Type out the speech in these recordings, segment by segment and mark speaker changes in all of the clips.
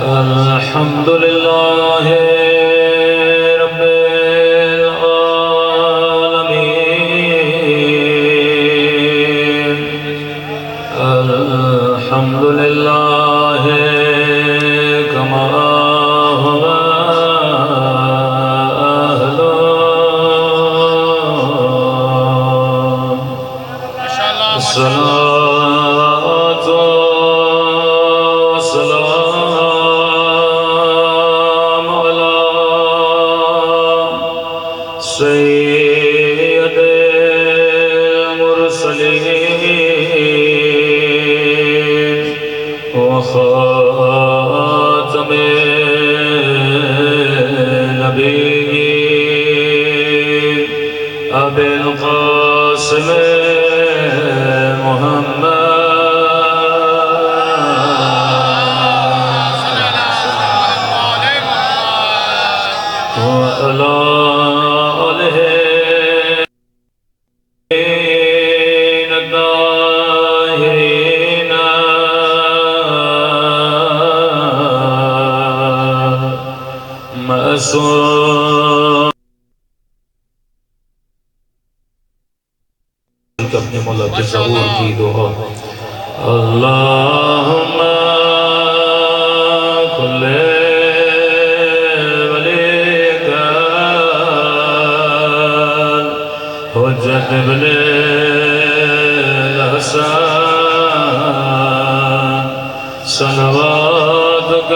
Speaker 1: الحمد لله رب العالمين الحمد لله كما هو أهله الصلاة والسلام على سيد المرسلين وخاتم النبيين أبي القاسم اپنے مولا کے ظہور کی دعا اللہم کل ولیک حجت ابن الحسن صلواتک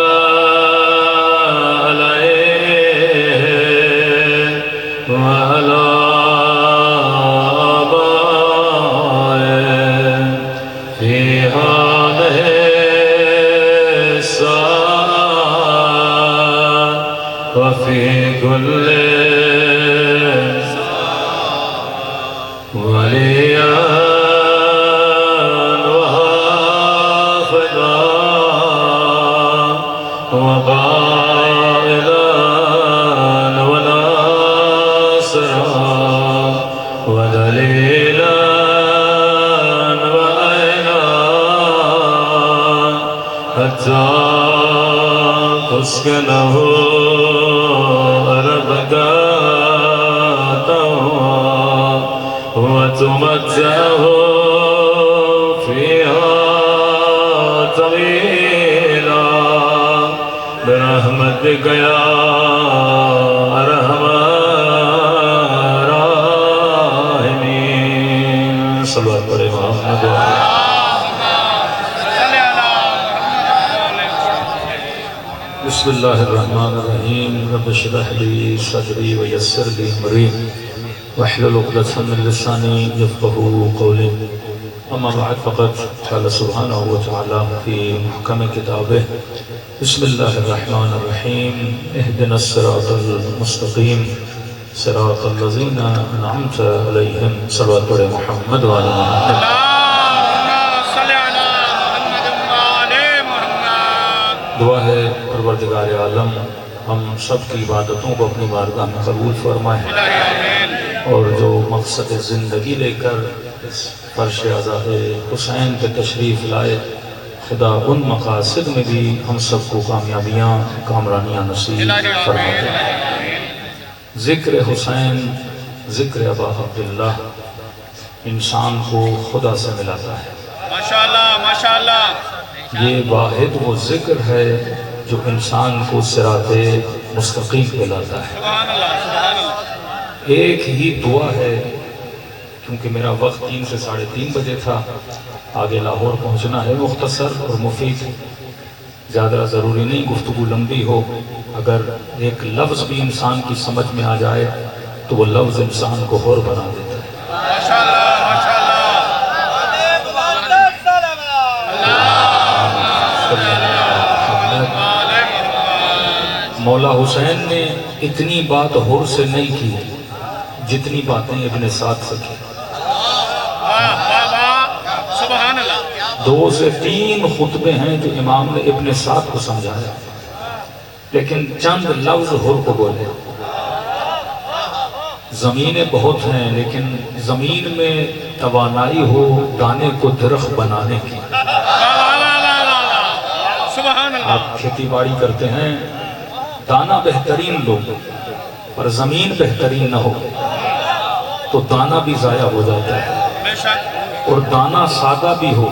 Speaker 1: وفي كل وليا وحافظا وقائدا وناصرا ودليلا وعينا حتى تسكنه وتمتعه فيها طويلا برحمتك يا أرحم الراحمين صلوات على محمد بسم الله الرحمن الرحيم رب اشرح لي صدري ويسر لي أمري واحلل عقدة من لساني يفقهوا قولي أما بعد فقد قال سبحانه وتعالى في محكم كتابه بسم الله الرحمن الرحيم اهدنا الصراط المستقيم صراط الذين أنعمت عليهم صلوات على محمد وعلى محمد دعا ہے پروردگار عالم ہم سب کی عبادتوں کو اپنی بارگاہ میں قبول فرمائے اور جو مقصد زندگی لے کر اس فرش عزاء حسین پہ تشریف لائے خدا ان مقاصد میں بھی ہم سب کو کامیابیاں کامرانیاں نصیب فرمائے ذکر حسین ذکر ابا عبداللہ انسان کو خدا سے ملاتا ہے
Speaker 2: ماشاءاللہ ماشاءاللہ
Speaker 1: یہ واحد وہ ذکر ہے جو انسان کو صراط مستقیم پہ لاتا ہے
Speaker 2: سبحان اللہ سبحان اللہ
Speaker 1: ایک ہی دعا ہے کیونکہ میرا وقت 3 سے 3:30 بجے تھا آگے لاہور پہنچنا ہے مختصر اور مفید زیادہ ضروری نہیں گفتگو لمبی ہو اگر ایک لفظ بھی انسان کی سمجھ میں آ جائے تو وہ لفظ انسان کو حر بنا دیتا ہے
Speaker 2: ماشاءاللہ ماشاءاللہ
Speaker 1: مولا حسین نے اتنی بات حر سے نہیں کی جتنی باتیں ابن سعد سے کی
Speaker 2: سبحان اللہ
Speaker 1: 2 سے 3 خطبے ہیں جو امام نے ابن سعد کو سمجھایا لیکن چند لفظ حر کو بولے زمینیں بہت ہیں لیکن زمین میں توانائی ہو دانے کو درخت بنانے کی آپ کھیتی باڑی کرتے ہیں، دانا بہترین لو پر زمین بہترین نہ ہو تو دانا بھی ضائع ہو جاتا ہے،
Speaker 2: بے شک
Speaker 1: اور دانا سادہ بھی ہو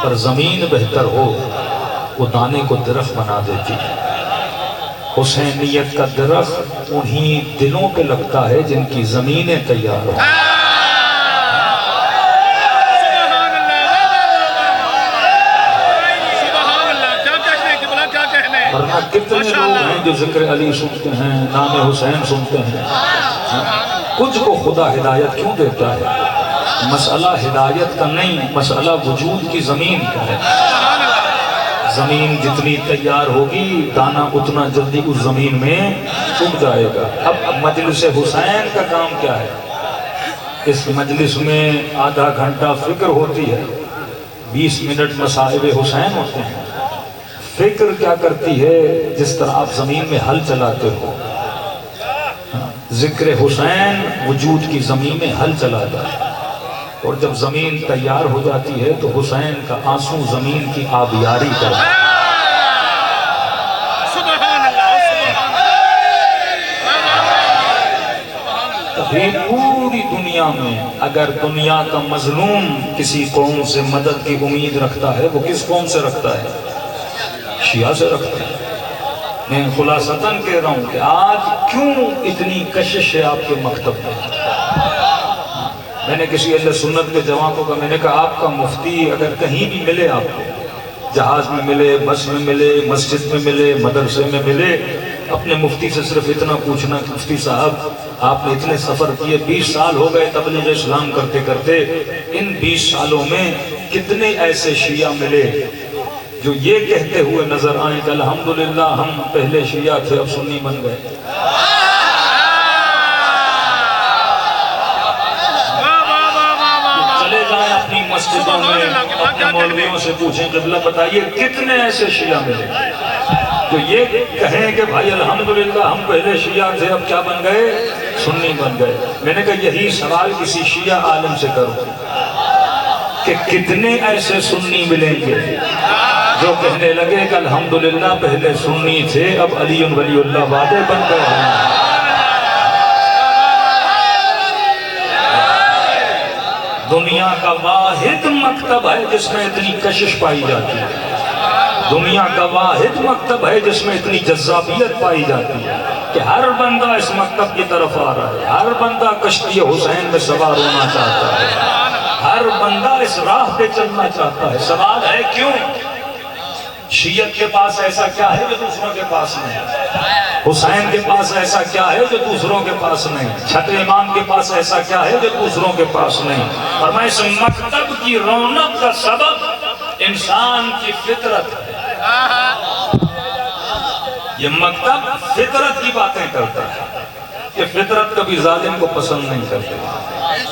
Speaker 1: پر زمین بہتر ہو وہ دانے کو درخت بنا دیتی ہے۔ حسینیت کا درخت انہی دلوں پہ لگتا ہے جن کی زمینیں تیار ہوں۔
Speaker 2: سبحان اللہ، کیا کہنے کہ بلا کیا کہنے،
Speaker 1: ورنہ کتنے لوگ ہیں جو ذکر علی سنتے ہیں، نام حسین سنتے ہیں، کچھ کو خدا ہدایت کیوں دیتا ہے؟ مسئلہ ہدایت کا نہیں، مسئلہ وجود کی زمین کا ہے۔ زمین جتنی تیار ہوگی دانا اتنا جلدی اس زمین میں اگ جائے گا۔ اب مجلس حسین کا کام کیا ہے؟ اس مجلس میں آدھا گھنٹہ فکر ہوتی ہے، 20 منٹ مصائب حسین ہوتے ہیں۔ فکر کیا کرتی ہے؟ جس طرح آپ زمین میں ہل چلاتے ہو، ذکر حسین وجود کی زمین میں ہل چلاتا ہے، اور جب زمین تیار ہو جاتی ہے تو حسین کا آنسو زمین کی آبیاری کرتا ہے۔
Speaker 2: سبحان اللہ،
Speaker 1: تبھی پوری دنیا میں اگر دنیا کا مظلوم کسی قوم سے مدد کی امید رکھتا ہے، وہ کس قوم سے رکھتا ہے؟ شیعہ سے رکھتا ہے۔ میں خلاصتاً کہہ رہا ہوں کہ آج کیوں اتنی کشش ہے آپ کے مکتب میں؟ میں نے کسی اہل سنت کے جوان کو کہا، میں نے کہا آپ کا مفتی اگر کہیں بھی ملے، آپ کو جہاز میں ملے، بس میں ملے، مسجد میں ملے، مدرسے میں ملے، اپنے مفتی سے صرف اتنا پوچھنا کہ مفتی صاحب آپ نے اتنے سفر کیے، 20 سال ہو گئے تبلیغ اسلام کرتے کرتے، ان 20 سالوں میں کتنے ایسے شیعہ ملے جو یہ کہتے ہوئے نظر آئیں کہ الحمدللہ ہم پہلے شیعہ تھے اب سنی بن گئے؟ چلے جائیں اپنی مسجدوں میں، اپنے مولویوں سے پوچھیں قبلہ بتائیے کتنے ایسے شیعہ ملے جو یہ کہیں کہ بھائی الحمدللہ ہم پہلے شیعہ تھے اب کیا بن گئے؟ سنی بن گئے۔ میں نے کہا یہی سوال کسی شیعہ عالم سے کرو کہ کتنے ایسے سنی ملیں گے جو کہنے لگے کہ الحمدللہ پہلے سنی تھے اب علی ولی اللہ وعدے بن گئے ہیں۔ دنیا کا واحد مکتب ہے جس میں اتنی کشش پائی جاتی ہے، دنیا کا واحد مکتب ہے جس میں اتنی جذابیت پائی جاتی ہے کہ ہر بندہ اس مکتب کی طرف آ رہا ہے، ہر بندہ کشتی حسین میں سوار ہونا چاہتا ہے، ہر بندہ اس راہ پہ چلنا چاہتا ہے۔ سوال ہے کیوں؟ شیعت کے پاس ایسا کیا ہے جو دوسروں کے پاس نہیں؟ حسین کے پاس ایسا کیا ہے جو دوسروں کے پاس نہیں؟ چھٹے امام کے پاس ایسا کیا ہے جو دوسروں کے پاس نہیں؟ اور میں اس مکتب کی رونق کا سبب انسان کی فطرت ہے۔ یہ مکتب فطرت کی باتیں کرتا ہے کہ فطرت کبھی ظالم کو پسند نہیں کرتی،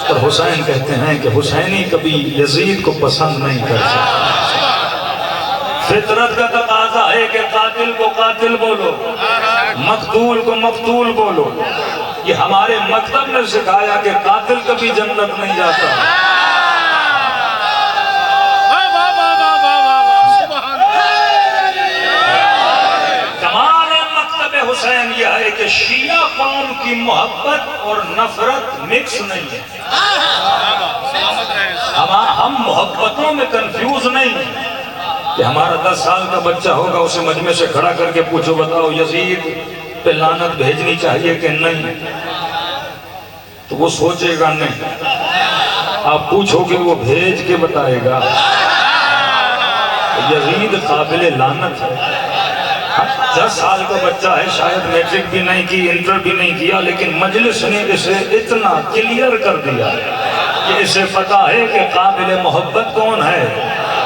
Speaker 1: اور حسین کہتے ہیں کہ حسینی کبھی یزید کو پسند نہیں کرتا۔ فطرت کا تقاضا ہے کہ قاتل کو قاتل بولو، مقتول کو مقتول بولو۔ یہ ہمارے مکتب نے سکھایا کہ قاتل کبھی جنت نہیں جاتا۔ کمال مکتب حسین یہ ہے کہ شیعہ قوم کی محبت اور نفرت مکس نہیں ہے۔ ہم محبتوں میں کنفیوز نہیں ہیں کہ ہمارا 10 سال کا بچہ ہوگا اسے مجمع سے کھڑا کر کے پوچھو بتاؤ یزید پہ لعنت بھیجنی چاہیے کہ نہیں، تو وہ سوچے گا نہیں۔ آپ پوچھو کہ وہ بھیج کے بتائے گا یزید قابل لعنت ہے۔ 10 سال کا بچہ ہے، شاید میٹرک بھی نہیں کی، انٹر بھی نہیں کیا، لیکن مجلس نے اسے اتنا کلیئر کر دیا کہ اسے پتا ہے کہ قابل محبت کون ہے،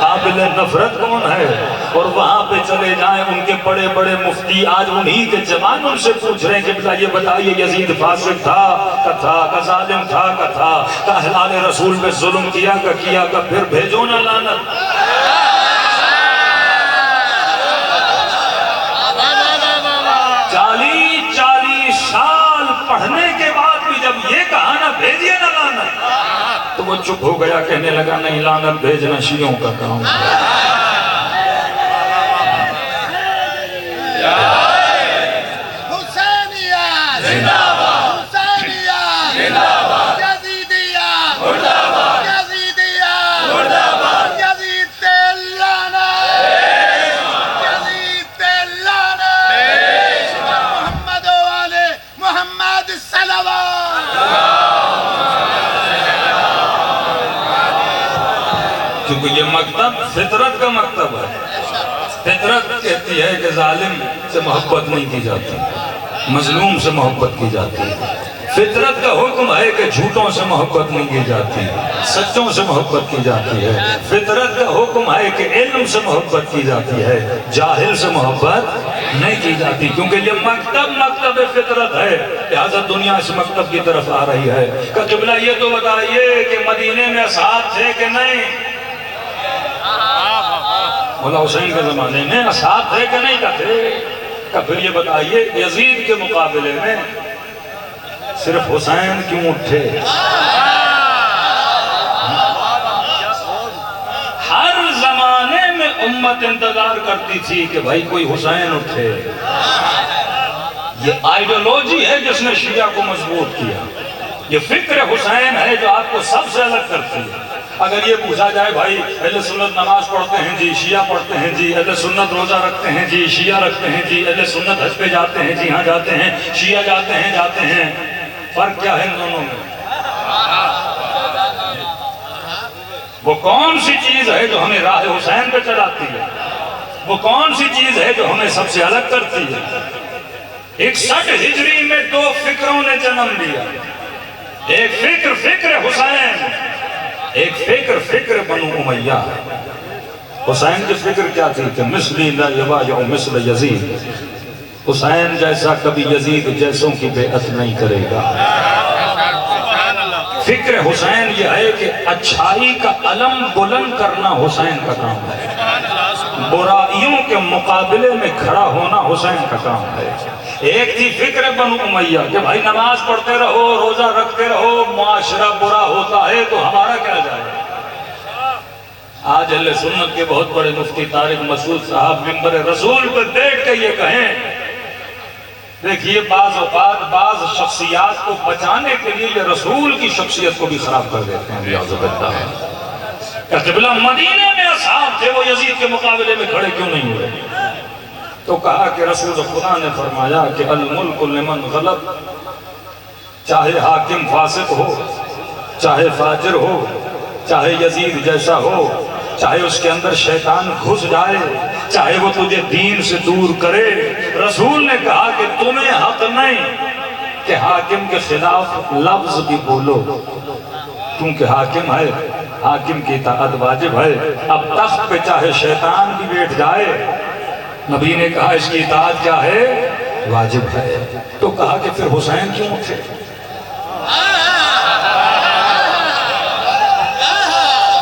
Speaker 1: قابل نفرت کون ہے۔ اور وہاں پہ چلے جائیں ان کے بڑے بڑے مفتی آج انہی کے جوان ان سے پوچھ رہے ہیں کہ یہ بتائیے یزید فاسق تھا کہ ظالم تھا کہ اہل رسول پہ ظلم کیا کہ پھر بھیجو نہ لعنت۔ 40 سال پڑھنے کے بعد بھی جب یہ کہا نہ بھیجیے نہ لعنت، تو وہ چپ ہو گیا، کہنے لگا نہیں لعنت بھیجنا شیعوں کا کام ہے۔ کیونکہ یہ مکتب فطرت کا مکتب ہے۔ فطرت کہتی ہے کہ ظالم سے محبت نہیں کی جاتی، مظلوم سے محبت کی جاتی ہے۔ فطرت کا حکم ہے کہ جھوٹوں سے محبت نہیں کی جاتی، سچوں سے محبت کی جاتی ہے۔ فطرت کا حکم ہے کہ علم سے محبت کی جاتی ہے، جاہل سے محبت نہیں کی جاتی، کیونکہ یہ مکتب فطرت ہے۔ لہذا دنیا اس مکتب کی طرف آ رہی ہے کہ قبلہ یہ تو بتائیے کہ مدینے میں اصحاب تھے کہ نہیں؟ مولا حسین کے زمانے میں اصحاب تھے کہ نہیں تھے؟ کہ پھر یہ بتائیے یزید کے مقابلے میں صرف حسین کیوں اٹھے؟ ہر زمانے میں امت انتظار کرتی تھی کہ بھائی کوئی حسین اٹھے۔ یہ آئیڈیالوجی ہے جس نے شیعہ کو مضبوط کیا، یہ فکر حسین ہے جو آپ کو سب سے الگ کرتی ہے۔ اگر یہ پوچھا جائے بھائی اہل سنت نماز پڑھتے ہیں جی، شیعہ پڑھتے ہیں جی، اہل سنت روزہ رکھتے ہیں جی، شیعہ رکھتے ہیں جی، اہل سنت حج پہ جاتے ہیں جی، ہاں جاتے ہیں، شیعہ جاتے ہیں، فرق کیا ہے ان دونوں میں؟ وہ کون سی چیز ہے جو ہمیں راہ حسین پہ چلاتی ہے؟ وہ کون سی چیز ہے جو ہمیں سب سے الگ کرتی ہے؟ 61 ہجری میں دو فکروں نے جنم لیا، ایک فکر حسین، ایک فکر بنو امیہ۔ حسین کی فکر کیا تھی کہ مثلی لا یبایع مثل یزید، حسین جیسا کبھی یزید جیسوں کی بیعت نہیں کرے گا۔ فکر حسین یہ ہے کہ اچھائی کا علم بلند کرنا حسین کا کام ہے، برائیوں کے مقابلے میں کھڑا ہونا حسین کا کام ہے۔ ایک تھی فکر بنو امیہ کہ بھائی نماز پڑھتے رہو، روزہ رکھتے رہو، معاشرہ برا ہوتا ہے تو ہمارا کیا جائے۔ آج اہل سنت کے بہت بڑے مفتی طارق مسعود صاحب منبر رسول پر بیٹھ کے یہ کہیں، دیکھیے بعض اوقات بعض شخصیات کو بچانے کے لیے یہ رسول کی شخصیت کو بھی خراب کر دیتے ہیں۔ کہ قبلہ مدینے میں اصحاب تھے، وہ یزید کے مقابلے میں کھڑے کیوں نہیں ہوئے؟ تو کہا کہ رسول خدا نے فرمایا کہ الملک لمن غلب، چاہے حاکم فاسق ہو، چاہے فاجر ہو، چاہے یزید جیسا ہو، چاہے اس کے اندر شیطان گھس جائے، چاہے وہ تجھے دین سے دور کرے، رسول نے کہا کہ تمہیں حق نہیں کہ حاکم کے خلاف لفظ بھی بولو، کیونکہ حاکم ہے، حاکم کی اطاعت واجب ہے۔ اب تخت پہ چاہے شیطان بھی بیٹھ جائے، نبی نے کہا اس کی اطاعت کیا ہے؟ واجب ہے۔ تو کہا کہ پھر حسین کیوں اٹھے؟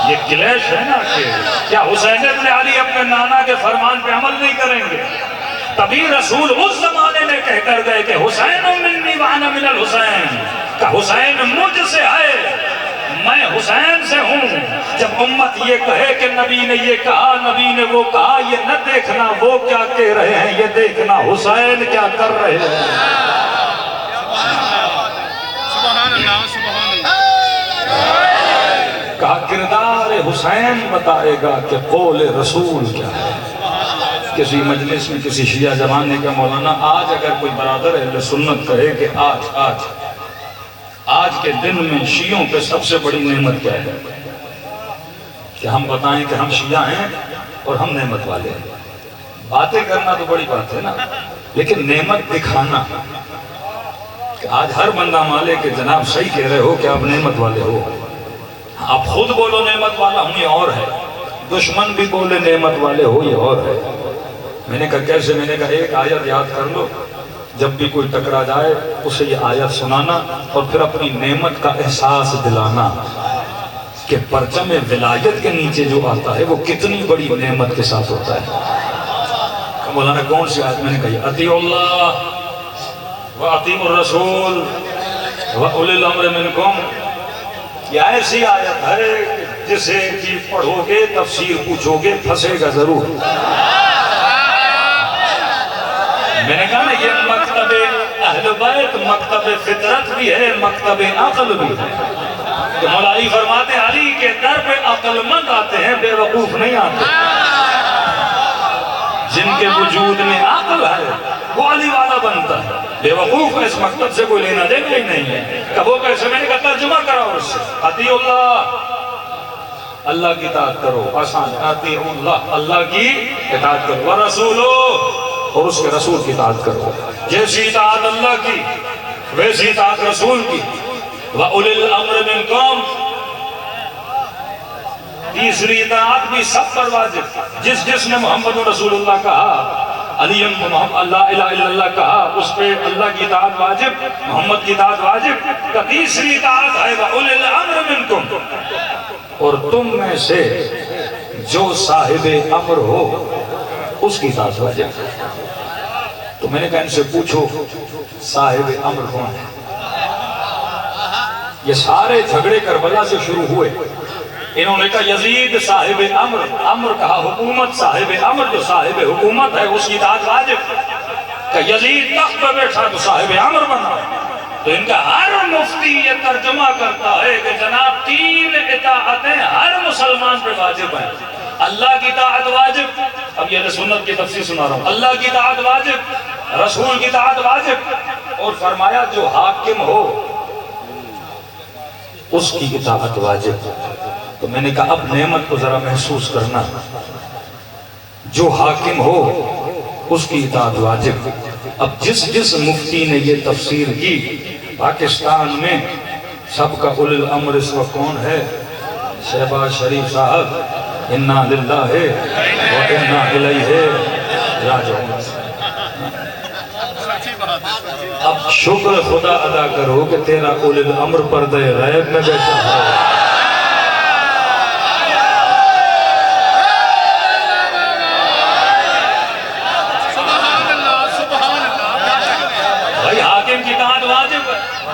Speaker 1: یہ کلیش ہے نا کہ کیا حسین ابن علی اپنے نانا کے فرمان پہ عمل نہیں کریں گے؟ تبھی رسول اس زمانے میں کہہ کر گئے کہ حسین منی وانا من الحسین، کہ حسین مجھ سے ہے، میں حسین سے ہوں۔ جب امت یہ کہے کہ نبی نے یہ کہا، نبی نے وہ کہا، یہ نہ دیکھنا وہ کیا کہہ رہے ہیں، یہ دیکھنا حسین کیا کر رہے ہیں۔
Speaker 2: سبحان اللہ، سبحان اللہ۔
Speaker 1: کہا کردار حسین بتائے گا کہ قول رسول کیا ہے۔ کسی مجلس میں کسی شیعہ زمانے کا مولانا آج اگر کوئی برادر اہل سنت کہے کہ آج کے دن میں شیعوں پہ سب سے بڑی نعمت کیا ہے، کہ ہم بتائیں کہ ہم شیعہ ہیں اور ہم نعمت والے ہیں۔ باتیں کرنا تو بڑی بات ہے نا، لیکن نعمت دکھانا، کہ آج ہر بندہ مالے کہ جناب صحیح کہہ رہے ہو کہ آپ نعمت والے ہو، آپ خود بولو نعمت والا ہوں یہ اور ہے، دشمن بھی بولے نعمت والے ہو یہ اور ہے۔ میں نے کہا کیسے؟ میں نے کہا ایک آیت یاد کر لو، جب بھی کوئی ٹکرا جائے اسے یہ آیت سنانا اور پھر اپنی نعمت کا احساس دلانا کہ پرچم ولایت کے نیچے جو آتا ہے وہ کتنی بڑی نعمت کے ساتھ ہوتا ہے۔ مولانا کون سی آیت؟ میں نے کہا اطیعوا اللہ واطیعوا الرسول واولی الامر منکم۔ یہ ایسی آیت ہے جسے بھی پڑھو گے تفسیر پوچھو گے پھنسے گا ضرور۔ میں نے کہا نا یہ مکتب اہل بیت مکتب فطرت بھی ہے، مکتب عقل بھی ہے۔ کہ مولا علی فرماتے ہیں علی کے در پہ عقل مند آتے ہیں، بے وقوف نہیں آتے۔ جن کے وجود میں عقل ہے وہ علی والا بنتا ہے، بے وقوف اس مکتب سے کوئی لینا دینا ہی نہیں ہے۔ کبھو کیسے؟ میں نے کہا ترجمہ کراؤ اس سے، اطیعوا اللہ اللہ کی اطاعت کرو، آسان اطیعوا اللہ، اللہ کی اطاعت کرو، ورسولو، اور اس کے رسول کی اطاعت کرو۔ جیسی اطاعت اللہ کی ویسی اطاعت رسول کی، وَأُولِي الْأَمْرِ مِنْكُمْ، تیسری اطاعت بھی سب پر واجب۔ جس نے محمد رسول اللہ کہا، علی محمد اللہ الہ الا اللہ کہا، اس پہ اللہ کی اطاعت واجب، محمد کی اطاعت واجب۔ کا تیسری اطاعت ہے وَأُولِي الْأَمْرِ مِنْكُمْ، اور تم میں سے جو صاحب امر ہو اس کی اطاعت واجب۔ تو میں نے کہا ان سے پوچھو صاحب امر کون ہے؟ یہ سارے جھگڑے کربلا سے شروع ہوئے۔ انہوں نے کہا یزید صاحب امر، امر کہا حکومت، صاحب امر جو صاحب حکومت ہے اس کی اطاعت واجب۔ کہ یزید تخت پر بیٹھا تو صاحب امر بنا۔ تو ان کا ہر مفتی یہ ترجمہ کرتا ہے کہ جناب تین اطاعتیں ہر مسلمان پہ واجب ہیں۔ اللہ کی اطاعت واجب، اب یہ سنت کی تفسیر سنا رہا ہوں، اللہ کی اطاعت واجب، رسول کی اطاعت واجب، اور فرمایا جو حاکم ہو اس کی اطاعت واجب۔ تو میں نے کہا اب نعمت کو ذرا محسوس کرنا، جو حاکم ہو اس کی اطاعت واجب۔ اب جس مفتی نے یہ تفسیر کی پاکستان میں، سب کا اولی الامر اس وقت کون ہے؟ شہباز شریف صاحب، انا للہ و انا الیہ راجعون۔ اب شکر خدا ادا کرو کہ تیرا اولی الامر پردہ غیب میں بیٹھا ہے۔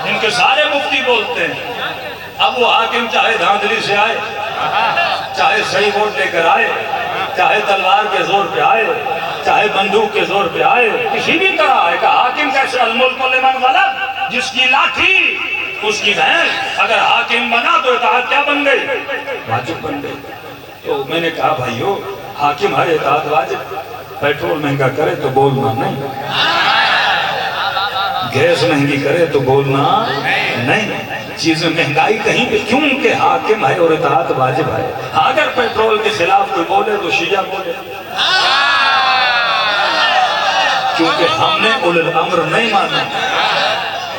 Speaker 1: ان کے سارے مفتی بولتے ہیں۔ اب وہ حاکم چاہے دھاندلی سے آئے، چاہے صحیح ووٹ لے کر آئے، چاہے تلوار کے زور پہ آئے، چاہے بندوق کے زور پہ آئے، کسی بھی طرح آئے کہ حاکم کیسے؟ الملک لمن غلب، جس کی لاٹھی اس کی بھینس۔ اگر حاکم بنا تو اطاعت کیا بن گئی؟ واجب بن گئی۔ تو میں نے کہا بھائیو حاکم ہے اطاعت واجب، پیٹرول مہنگا کرے تو بولنا نہیں، گیس مہنگی کرے تو بولنا نہیں، چیزیں مہنگائی کہیں پہ، کیونکہ حاکم ہے اور اطاعت واجب ہے۔ اگر پیٹرول کے خلاف کوئی بولے تو شیعہ بولے، کیونکہ ہم نے اولی الامر نہیں مانا۔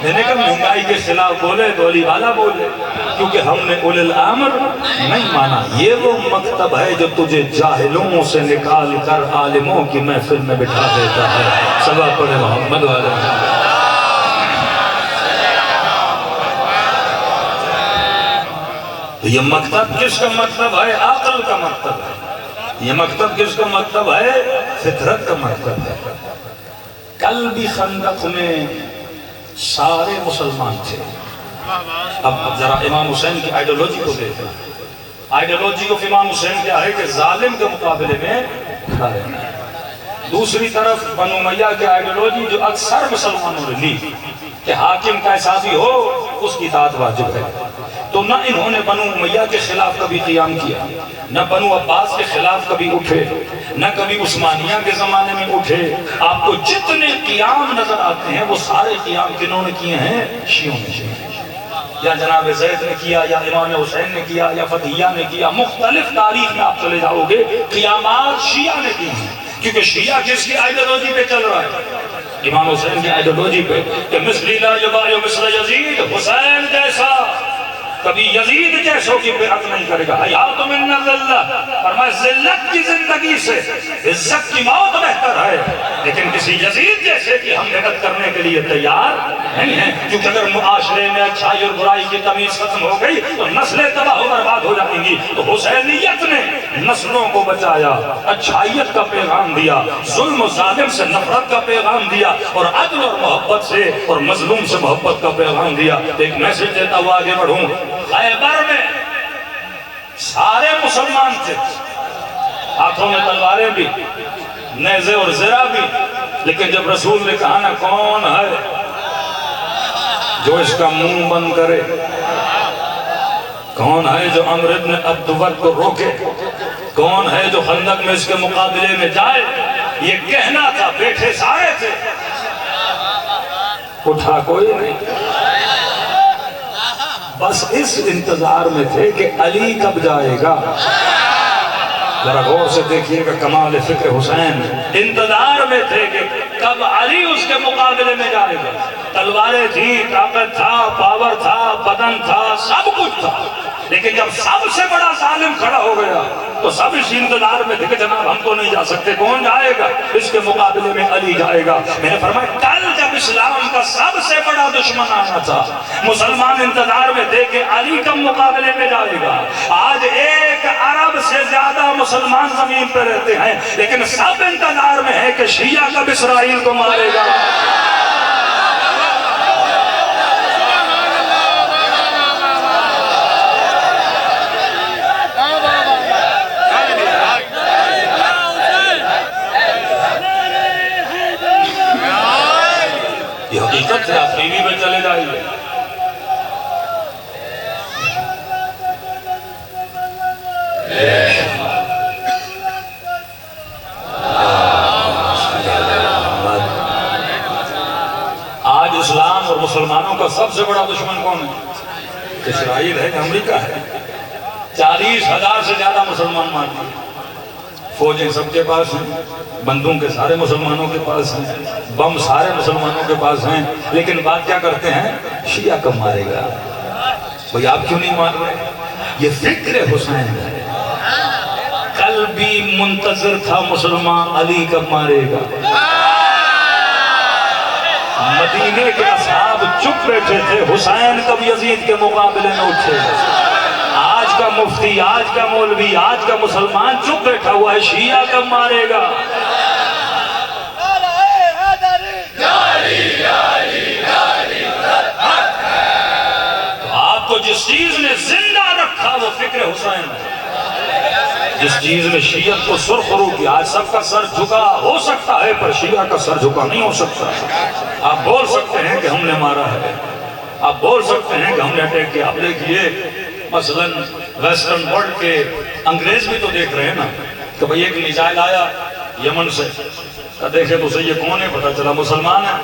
Speaker 1: میں نے کہا مہنگائی کے خلاف بولے تو علی والا بولے، کیونکہ ہم نے اولی الامر نہیں مانا۔ یہ وہ مکتب ہے جو تجھے جاہلوں سے نکال کر عالموں کی محفل میں بٹھا دیتا ہے۔ صلی پڑھے محمد والے۔ یہ مکتب کس کا مکتب ہے؟ عقل کا مکتب ہے۔ یہ مکتب کس کا مکتب ہے؟ فطرت کا مکتب ہے۔ کل بھی خندق میں سارے مسلمان تھے۔ اب ذرا امام حسین کی آئیڈیالوجی کو دیکھیں۔ آئیڈیالوجی آف امام حسین کیا ہے کہ ظالم کے مقابلے میں کھڑا رہنا ہے۔ دوسری طرف بنو امیہ کی آئیڈیالوجی جو اکثر مسلمانوں نے لی کہ حاکم کیسا بھی ہو اس کی اطاعت واجب ہے۔ تو نہ انہوں نے بنو امیہ کے خلاف کبھی قیام کیا، نہ بنو عباس کے خلاف کبھی اٹھے، نہ کبھی عثمانیہ کے زمانے میں اٹھے۔ آپ کو جتنے قیام نظر آتے ہیں وہ سارے قیام کنہوں نے کیے ہیں؟ شیعوں نے کیے ہیں۔ یا جناب زید نے کیا، یا امام حسین نے کیا، یا فتحیہ نے کیا۔ مختلف تاریخ میں آپ چلے جاؤ گے قیامات شیعہ نے کی ہیں، کیونکہ شیعہ کس کی آئیڈیالوجی پہ چل رہا ہے؟ امام حسین کی آئیڈیالوجی پہ کہ مثلی لا یبایع مثل یزید، حسین جیسا کبھی یزید جیسوں کی بیعت نہیں کرے گا۔ حیات من الذلہ، فرمایا ذلت کی زندگی سے عزت کی موت بہتر ہے، لیکن کسی یزید جیسے کی ہم بیعت کرنے کے لیے تیار نہیں ہیں، کیونکہ اگر معاشرے میں اچھائی اور برائی کی تمیز ختم ہو گئی تو نسلیں تباہ و برباد ہو جائیں گی۔ تو حسینیت نے نسلوں کو بچایا، اچھائیت کا پیغام دیا، ظلم و ظالم سے نفرت کا پیغام دیا، اور عدل اور محبت سے اور مظلوم سے محبت کا پیغام دیا۔ ایک میسج دیتا ہوا آگے بڑھوں۔ خیبر میں سارے مسلمان تھے، ہاتھوں میں تلواریں بھی، نیزے اور زرہ بھی، لیکن جب رسول نے کہا نا کون ہے جو اس کا منہ بند کرے، کون ہے جو عمرو بن عبد کو روکے، کون ہے جو خندق میں اس کے مقابلے میں جائے، یہ کہنا تھا، بیٹھے سارے تھے، اٹھا کوئی نہیں۔ بس اس انتظار میں تھے کہ علی کب جائے گا. ذرا غور سے دیکھیے گا کمال فکر حسین. انتظار میں تھے کہ کب علی اس کے مقابلے میں جائے گا. تلواریں تھی، طاقت تھا، پاور تھا، بدن تھا، سب کچھ تھا، لیکن جب سب سے بڑا ظالم کھڑا ہو گیا تو سب اس انتظار میں تھے کہ جناب ہم تو نہیں جا سکتے، کون جائے گا؟ اس کے مقابلے میں علی جائے گا. میں نے فرمایا کل جب اسلام کا سب سے بڑا دشمن آنا تھا، مسلمان انتظار میں تھے کہ علی کب مقابلے میں جائے گا. آج 1 ارب سے زیادہ مسلمان زمین پہ رہتے ہیں، لیکن سب انتظار میں ہے کہ شیعہ کب اسرائیل کو مارے گا. یہ حقیقت ہے، آپ ٹی وی پہ چلے جائیے. آج اسلام اور مسلمانوں کا سب سے بڑا دشمن کون ہے؟ اسرائیل ہے، امریکہ ہے. 40,000 سے زیادہ مسلمان مار دیے. فوجیں سب کے پاس ہیں، بندوقیں سارے مسلمانوں کے پاس ہیں، بم سارے مسلمانوں کے پاس ہیں، لیکن بات کیا کرتے ہیں؟ شیعہ کب مارے گا. بھئی آپ کیوں نہیں مان رہے؟ یہ فکر حسین ہے. کل بھی منتظر تھا مسلمان علی کب مارے گا. مدینے کے اصحاب چپ بیٹھے تھے، حسین کب یزید کے مقابلے میں اٹھے. آج کا مفتی، آج کا مولوی، آج کا مسلمان چپ بیٹھا ہوا ہے، شیعہ کب مارے گا. تو آپ کو جس چیز نے زندہ رکھا وہ فکر حسین ہے. جس چیز نے شیعت کو سرخرو کیا، آج سب کا سر جھکا ہو سکتا ہے پر شیعہ کا سر جھکا نہیں ہو سکتا. آپ بول سکتے ہیں کہ ہم نے مارا ہے، آپ بول سکتے ہیں کہ ہم نے اٹیک کیا. آپ دیکھئے مثلاً ویسٹرن ورلڈ کے انگریز بھی تو دیکھ رہے ہیں نا کہ بھئی ایک میزائل آیا یمن سے، کہ دیکھے تو صحیح یہ کون ہے، پتہ چلا مسلمان ہے.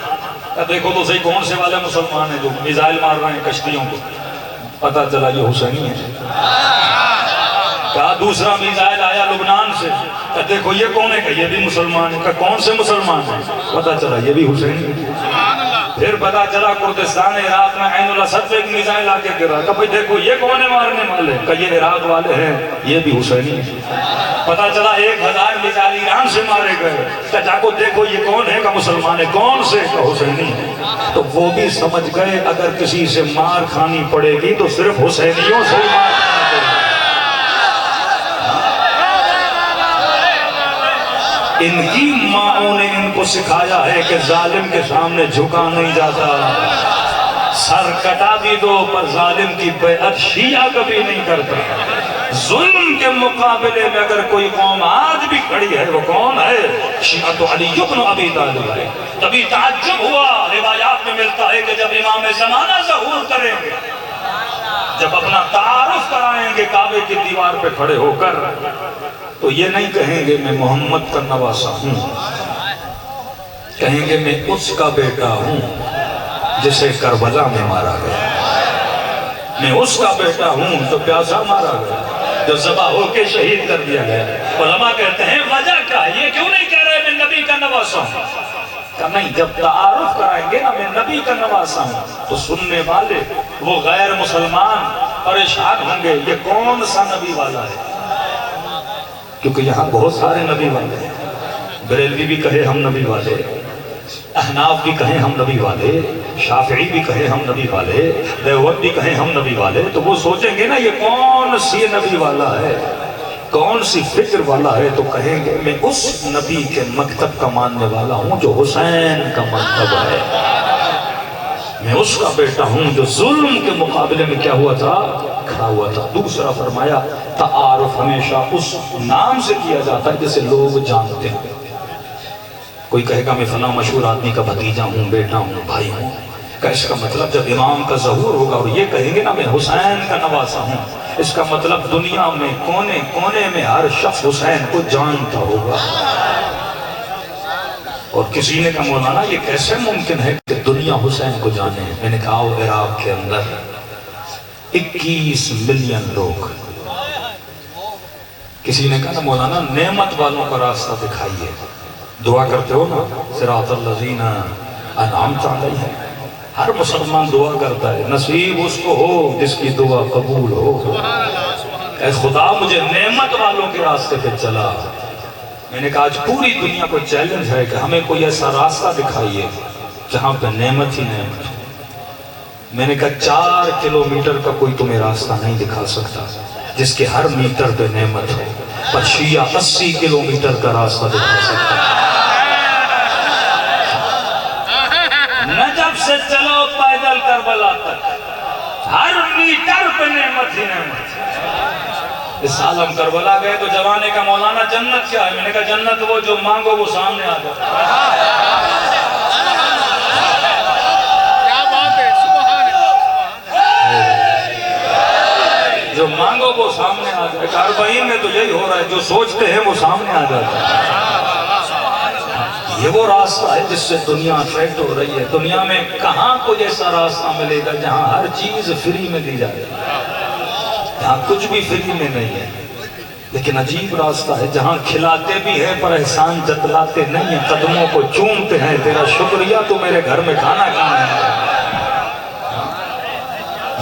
Speaker 1: کہ دیکھو تو صحیح کون سے والے مسلمان ہیں جو میزائل مار رہے ہیں کشتیوں کو، پتہ چلا یہ حسینی ہے. کہا دوسرا میزائل آیا لبنان سے، کہ دیکھو یہ کون ہے، کہ یہ بھی مسلمان ہے. کہ کون سے مسلمان ہیں، پتہ چلا یہ بھی حسینی ہے. پھر پتا چلا کردستان عراق میں عین الاسد پہ ایک میزائل آ کے گرا، کہ بھئی دیکھو یہ کون ہے مارنے والے، کہ یہ عراق والے ہیں، یہ بھی حسینی ہے. پتا چلا 1000 میزائل ایران سے مارے گئے، کہ جاکو دیکھو یہ کون ہے، کہ مسلمان ہے. کون سے، کہ حسینی ہے. تو وہ بھی سمجھ گئے اگر کسی سے مار کھانی پڑے گی تو صرف حسینیوں سے ہی مار کھانی پڑے گی. ان کی ماں نے ان کو سکھایا ہے کہ ظالم کے سامنے جھکا نہیں جاتا. سر کٹا بھی دو پر ظالم کی بیعت شیعہ کبھی نہیں کرتا. ظلم کے مقابلے میں اگر کوئی قوم آج بھی کھڑی ہے وہ کون ہے؟ شیعہ علی بن ابی طالب ہے. تبھی تعجب ہوا، روایات میں ملتا ہے کہ جب امام زمانہ ظہور کریں گے، جب اپنا تعارف کرائیں گے کعبے کی دیوار پہ کھڑے ہو کر، تو یہ نہیں کہیں گے میں محمد کا نواسہ ہوں، کہیں گے میں اس کا بیٹا ہوں جسے کربلا میں مارا گیا. میں اس کا بیٹا ہوں جو پیاسا مارا گیا، جو ذبح ہو کے شہید کر دیا گیا. علماء کہتے ہیں وجہ کیا ہے؟ یہ کیوں نہیں کہہ رہے میں نبی کا نواسہ ہوں؟ کہ نہیں، جب تعارف کرائیں گے نا میں نبی کا نواسہ ہوں تو سننے والے وہ غیر مسلمان پریشان ہوں گے یہ کون سا نبی والا ہے. کیونکہ یہاں بہت سارے نبی والے ہیں. بریلوی بھی کہے ہم نبی والے، احناف بھی کہیں ہم نبی والے، شافعی بھی کہیں ہم نبی والے، دیوبند بھی کہیں ہم نبی والے. تو وہ سوچیں گے نا یہ کون سی نبی والا ہے، کون سی فکر والا ہے. تو کہیں گے میں اس نبی کے مکتب کا ماننے والا ہوں جو حسین کا مکتب ہے. میں اس کا بیٹا ہوں جو ظلم کے مقابلے میں کیا ہوا تھا، کھڑا ہوا تھا. دوسرا فرمایا تعارف ہمیشہ اس نام سے کیا جاتا ہے جسے لوگ جانتے ہیں. کوئی کہے گا میں فلاں مشہور آدمی کا بھتیجا ہوں، بیٹا ہوں، بھائی ہوں. کہ اس کا مطلب جب امام کا ظہور ہوگا اور یہ کہیں گے نا میں حسین کا نواسہ ہوں، اس کا مطلب دنیا میں کونے کونے میں ہر شخص حسین کو جانتا ہوگا. اور کسی نے کہا مولانا یہ کیسے ممکن ہے کہ دنیا حسین کو جانے؟ میں نے کہا عراق کے اندر 21 ملین لوگ. کسی نے کہا مولانا نعمت والوں کا راستہ دکھائیے. دعا کرتے ہو نا صراط الذین انعمت علیہم. ہر مسلمان دعا کرتا ہے نصیب اس کو ہو جس کی دعا قبول ہو. اے خدا مجھے نعمت والوں کے راستے پہ چلا. میں نے کہا آج پوری دنیا کو چیلنج ہے کہ ہمیں کوئی ایسا راستہ دکھائیے جہاں پہ نعمت ہی نعمت. میں نے کہا 4 کلومیٹر کا کوئی تمہیں راستہ نہیں دکھا سکتا جس کے ہر میٹر پہ نعمت ہو. پر شیعہ 80 کلومیٹر کا راستہ دکھا سکتا ہے. نجف سے چلو پیدل کربلا تک ہر میٹر پہ نعمت ہی نعمت. اس سال ہم کربلا گئے تو جوانے کا مولانا جنت کیا ہے؟ میں نے کہا جنت وہ جو مانگو وہ سامنے آ جائے.
Speaker 2: کیا بات ہے، سبحان اللہ.
Speaker 1: جو مانگو وہ سامنے آ جائے. کاربائن میں تو یہی ہو رہا ہے، جو سوچتے ہیں وہ سامنے آ جاتا ہے. یہ وہ راستہ ہے جس سے دنیا اٹریکٹ ہو رہی ہے. دنیا میں کہاں کوئی ایسا راستہ ملے گا جہاں ہر چیز فری میں دی جائے؟ یہاں کچھ بھی فری میں نہیں ہے. لیکن عجیب راستہ ہے جہاں کھلاتے بھی ہیں پر احسان جتلاتے نہیں ہیں. قدموں کو چومتے ہیں تیرا شکریہ تو میرے گھر میں کھانا کھانا ہے.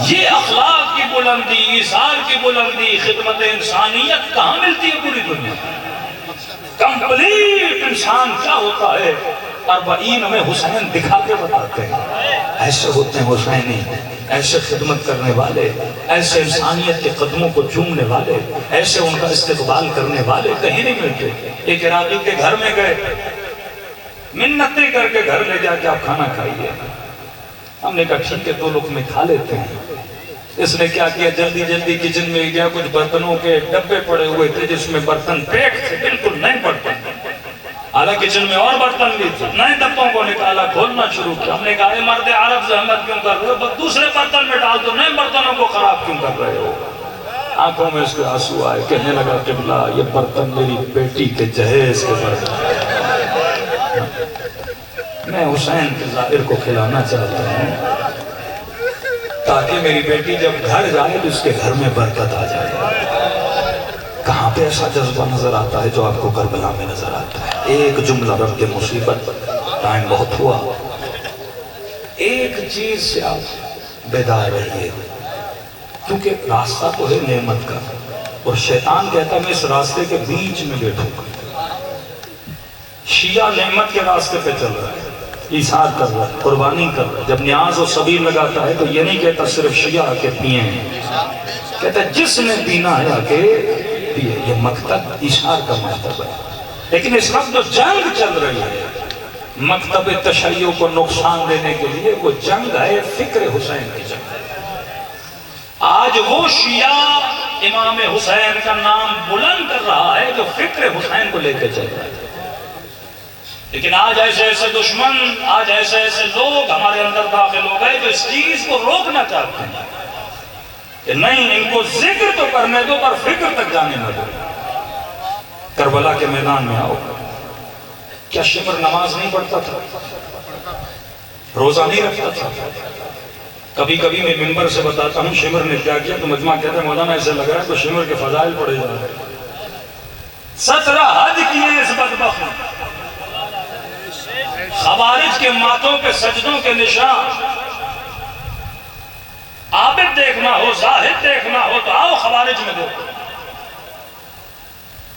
Speaker 1: یہ اخلاق کی بلندی، ایثار کی بلندی، خدمت انسانیت کہاں ملتی ہے پوری دنیا میں؟ کمپلیٹ انسان کیا ہوتا ہے 40 میں حسین دکھا کے بتاتے ہیں. ایسے ہوتے ہیں حسینی، ایسے خدمت کرنے والے، ایسے انسانیت کے قدموں کو چومنے والے، ایسے ان کا استقبال کرنے والے کہیں نہیں ملتے. ایک عراقی کے گھر میں گئے، منتیں کر کے گھر لے جا کے آپ کھانا کھائیے. ہم نے کہا ٹھیک ہے 2 لقمے کھا لیتے ہیں. اس نے کیا کیا، جلدی جلدی کچن میں گیا. کچھ برتنوں کے ڈبے پڑے ہوئے تھے جس میں برتن پیک تھے، بالکل نئے برتن. حالانکہ کچن میں اور برتن بھی تھے. نئے ڈبوں کو نکالا، کھولنا شروع کیا. ہم نے کہا اے مرد عرب زحمت کیوں کر رہے ہو؟ بس دوسرے برتن میں ڈال دو، نئے برتنوں کو خراب کیوں کر رہے ہو؟ آنکھوں میں اس کے آنسو آئے. کہنے لگا قبلہ یہ برتن میری بیٹی کے جہیز کے برتن، میں حسین کے ظاہر کو کھلانا چاہتا ہوں تاکہ میری بیٹی جب گھر جائے تو اس کے گھر میں برکت آ جائے. کہاں پہ ایسا جذبہ نظر آتا ہے جو آپ کو کربلا میں نظر آتا ہے؟ ایک جملہ رب کے مصیبت، ٹائم بہت ہوا. ایک چیز سے آپ بیدار رہیے کیونکہ راستہ تو ہے نعمت کا، اور شیطان کہتا ہے میں اس راستے کے بیچ میں بیٹھوں گا. شیعہ نعمت کے راستے پہ چل رہا ہے، ایثار کر رہا ہے، قربانی کر رہا ہے. جب نیاز و سبیل لگاتا ہے تو یہ نہیں کہتا صرف شیعہ آ کے پیئے ہیں، کہتا ہے جس نے پینا ہے آ کے پیئے. یہ مکتب ایثار کا مکتب ہے. لیکن اس وقت جو جنگ چل رہی ہے مکتب تشیع کو نقصان دینے کے لیے، وہ جنگ ہے فکر حسین کی جنگ. آج وہ شیعہ امام حسین کا نام بلند کر رہا ہے جو فکر حسین کو لے کے چل رہا ہے. لیکن آج ایسے ایسے دشمن، آج ایسے ایسے لوگ ہمارے اندر داخل ہو گئے جو اس چیز کو روکنا چاہتے ہیں کہ نہیں، ان کو ذکر تو کرنے دو پر فکر تک جانے نہ دو. کربلا کے میدان میں آؤ. کیا شمر نماز نہیں پڑھتا تھا؟ روزہ نہیں رکھتا تھا؟ کبھی کبھی میں منبر سے بتاتا ہوں شمر نے کیا کیا تو مجمع کہتا ہے مولانا ایسے لگ رہا ہے تو شمر کے فضائل پڑھے جا رہے ہیں. 17 حج کیے اس بدبخت نے. خوارج کے ماتھوں پہ سجدوں کے نشان. عابد دیکھنا ہو، زاہد دیکھنا ہو تو آؤ خوارج میں دیکھو.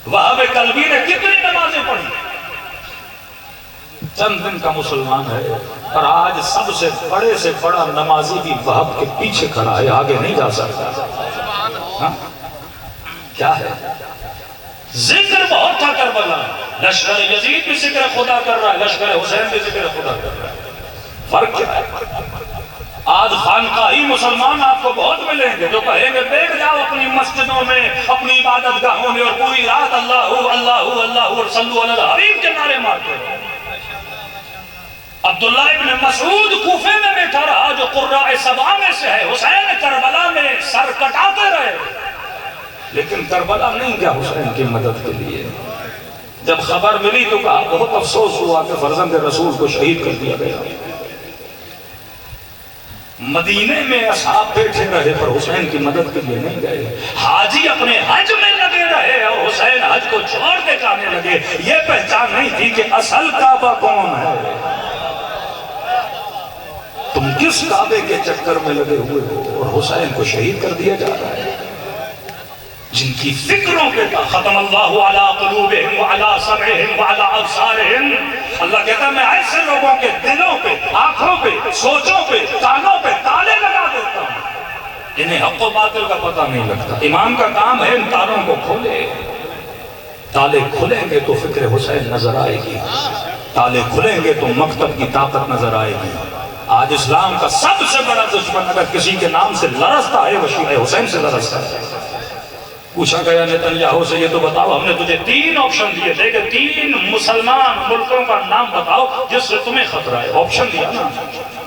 Speaker 1: وہاب قلبی نے کتنی نمازیں پڑھی؟ چند دن کا مسلمان ہے اور آج سب سے بڑے سے بڑا نمازی بھی وہاب کے پیچھے کھڑا ہے، آگے نہیں جا سکتا. کیا ہے؟ ذکر بہت تھا کربلا. لشکر یزید بھی ذکر خدا کر رہا ہے، لشکر حسین بھی ذکر خدا کر رہا ہے. فرق کیا ہے؟ آج خانقاہی مسلمان آپ کو بہت ملیں گے جو کہیں گے بیٹھ جاؤ اپنی مسجدوں میں، اپنی عبادت گاہوں میں اور پوری رات اللہ اللہ اللہ اور صلو علی الحبیب کے نعرے مارتے رہو. عبداللہ ابن مسعود کوفے میں بیٹھا رہا جو قراء سبع میں سے ہے. حسین کربلا میں سر کٹاتے رہے لیکن کربلا نہیں گیا حسین کی مدد کے لیے. جب خبر ملی تو کہا بہت افسوس ہوا کہ فرزند رسول کو شہید کر دیا گیا. مدینے میں اصحاب بیٹھے رہے پر حسین کی مدد کے لیے نہیں گئے. حاجی اپنے حج میں لگے رہے اور حسین حج کو چھوڑ کے جانے لگے. یہ پہچان نہیں تھی کہ اصل کعبہ کون ہے. تم کس کعبے کے چکر میں لگے ہوئے ہو اور حسین کو شہید کر دیا جا رہا ہے. جن کی فکروں پہ ختم اللہ علی قلوبہم وعلی سمعہم وعلی ابصارہم. اللہ کہتا ہے میں ایسے لوگوں کے دلوں پہ، آنکھوں پہ، سوچوں پہ، کانوں پہ تالے لگا دیتا ہوں جنہیں حق و باطل کا پتہ نہیں لگتا. امام کا کام ہے ان تالوں کو کھولے. تالے کھلیں گے تو فکر حسین نظر آئے گی. تالے کھلیں گے تو مکتب کی طاقت نظر آئے گی. آج اسلام کا سب سے بڑا دشمن اگر کسی کے نام سے لرزتا ہے وہ شیعہ حسین سے لرزتا ہے. پوچھا گیا نتنیاہو سے یہ تو بتاؤ ہم نے تجھے 3 آپشن دیے تھے کہ 3 مسلمان ملکوں کا نام بتاؤ جس سے تمہیں خطرہ ہے. آپشن دیا نا.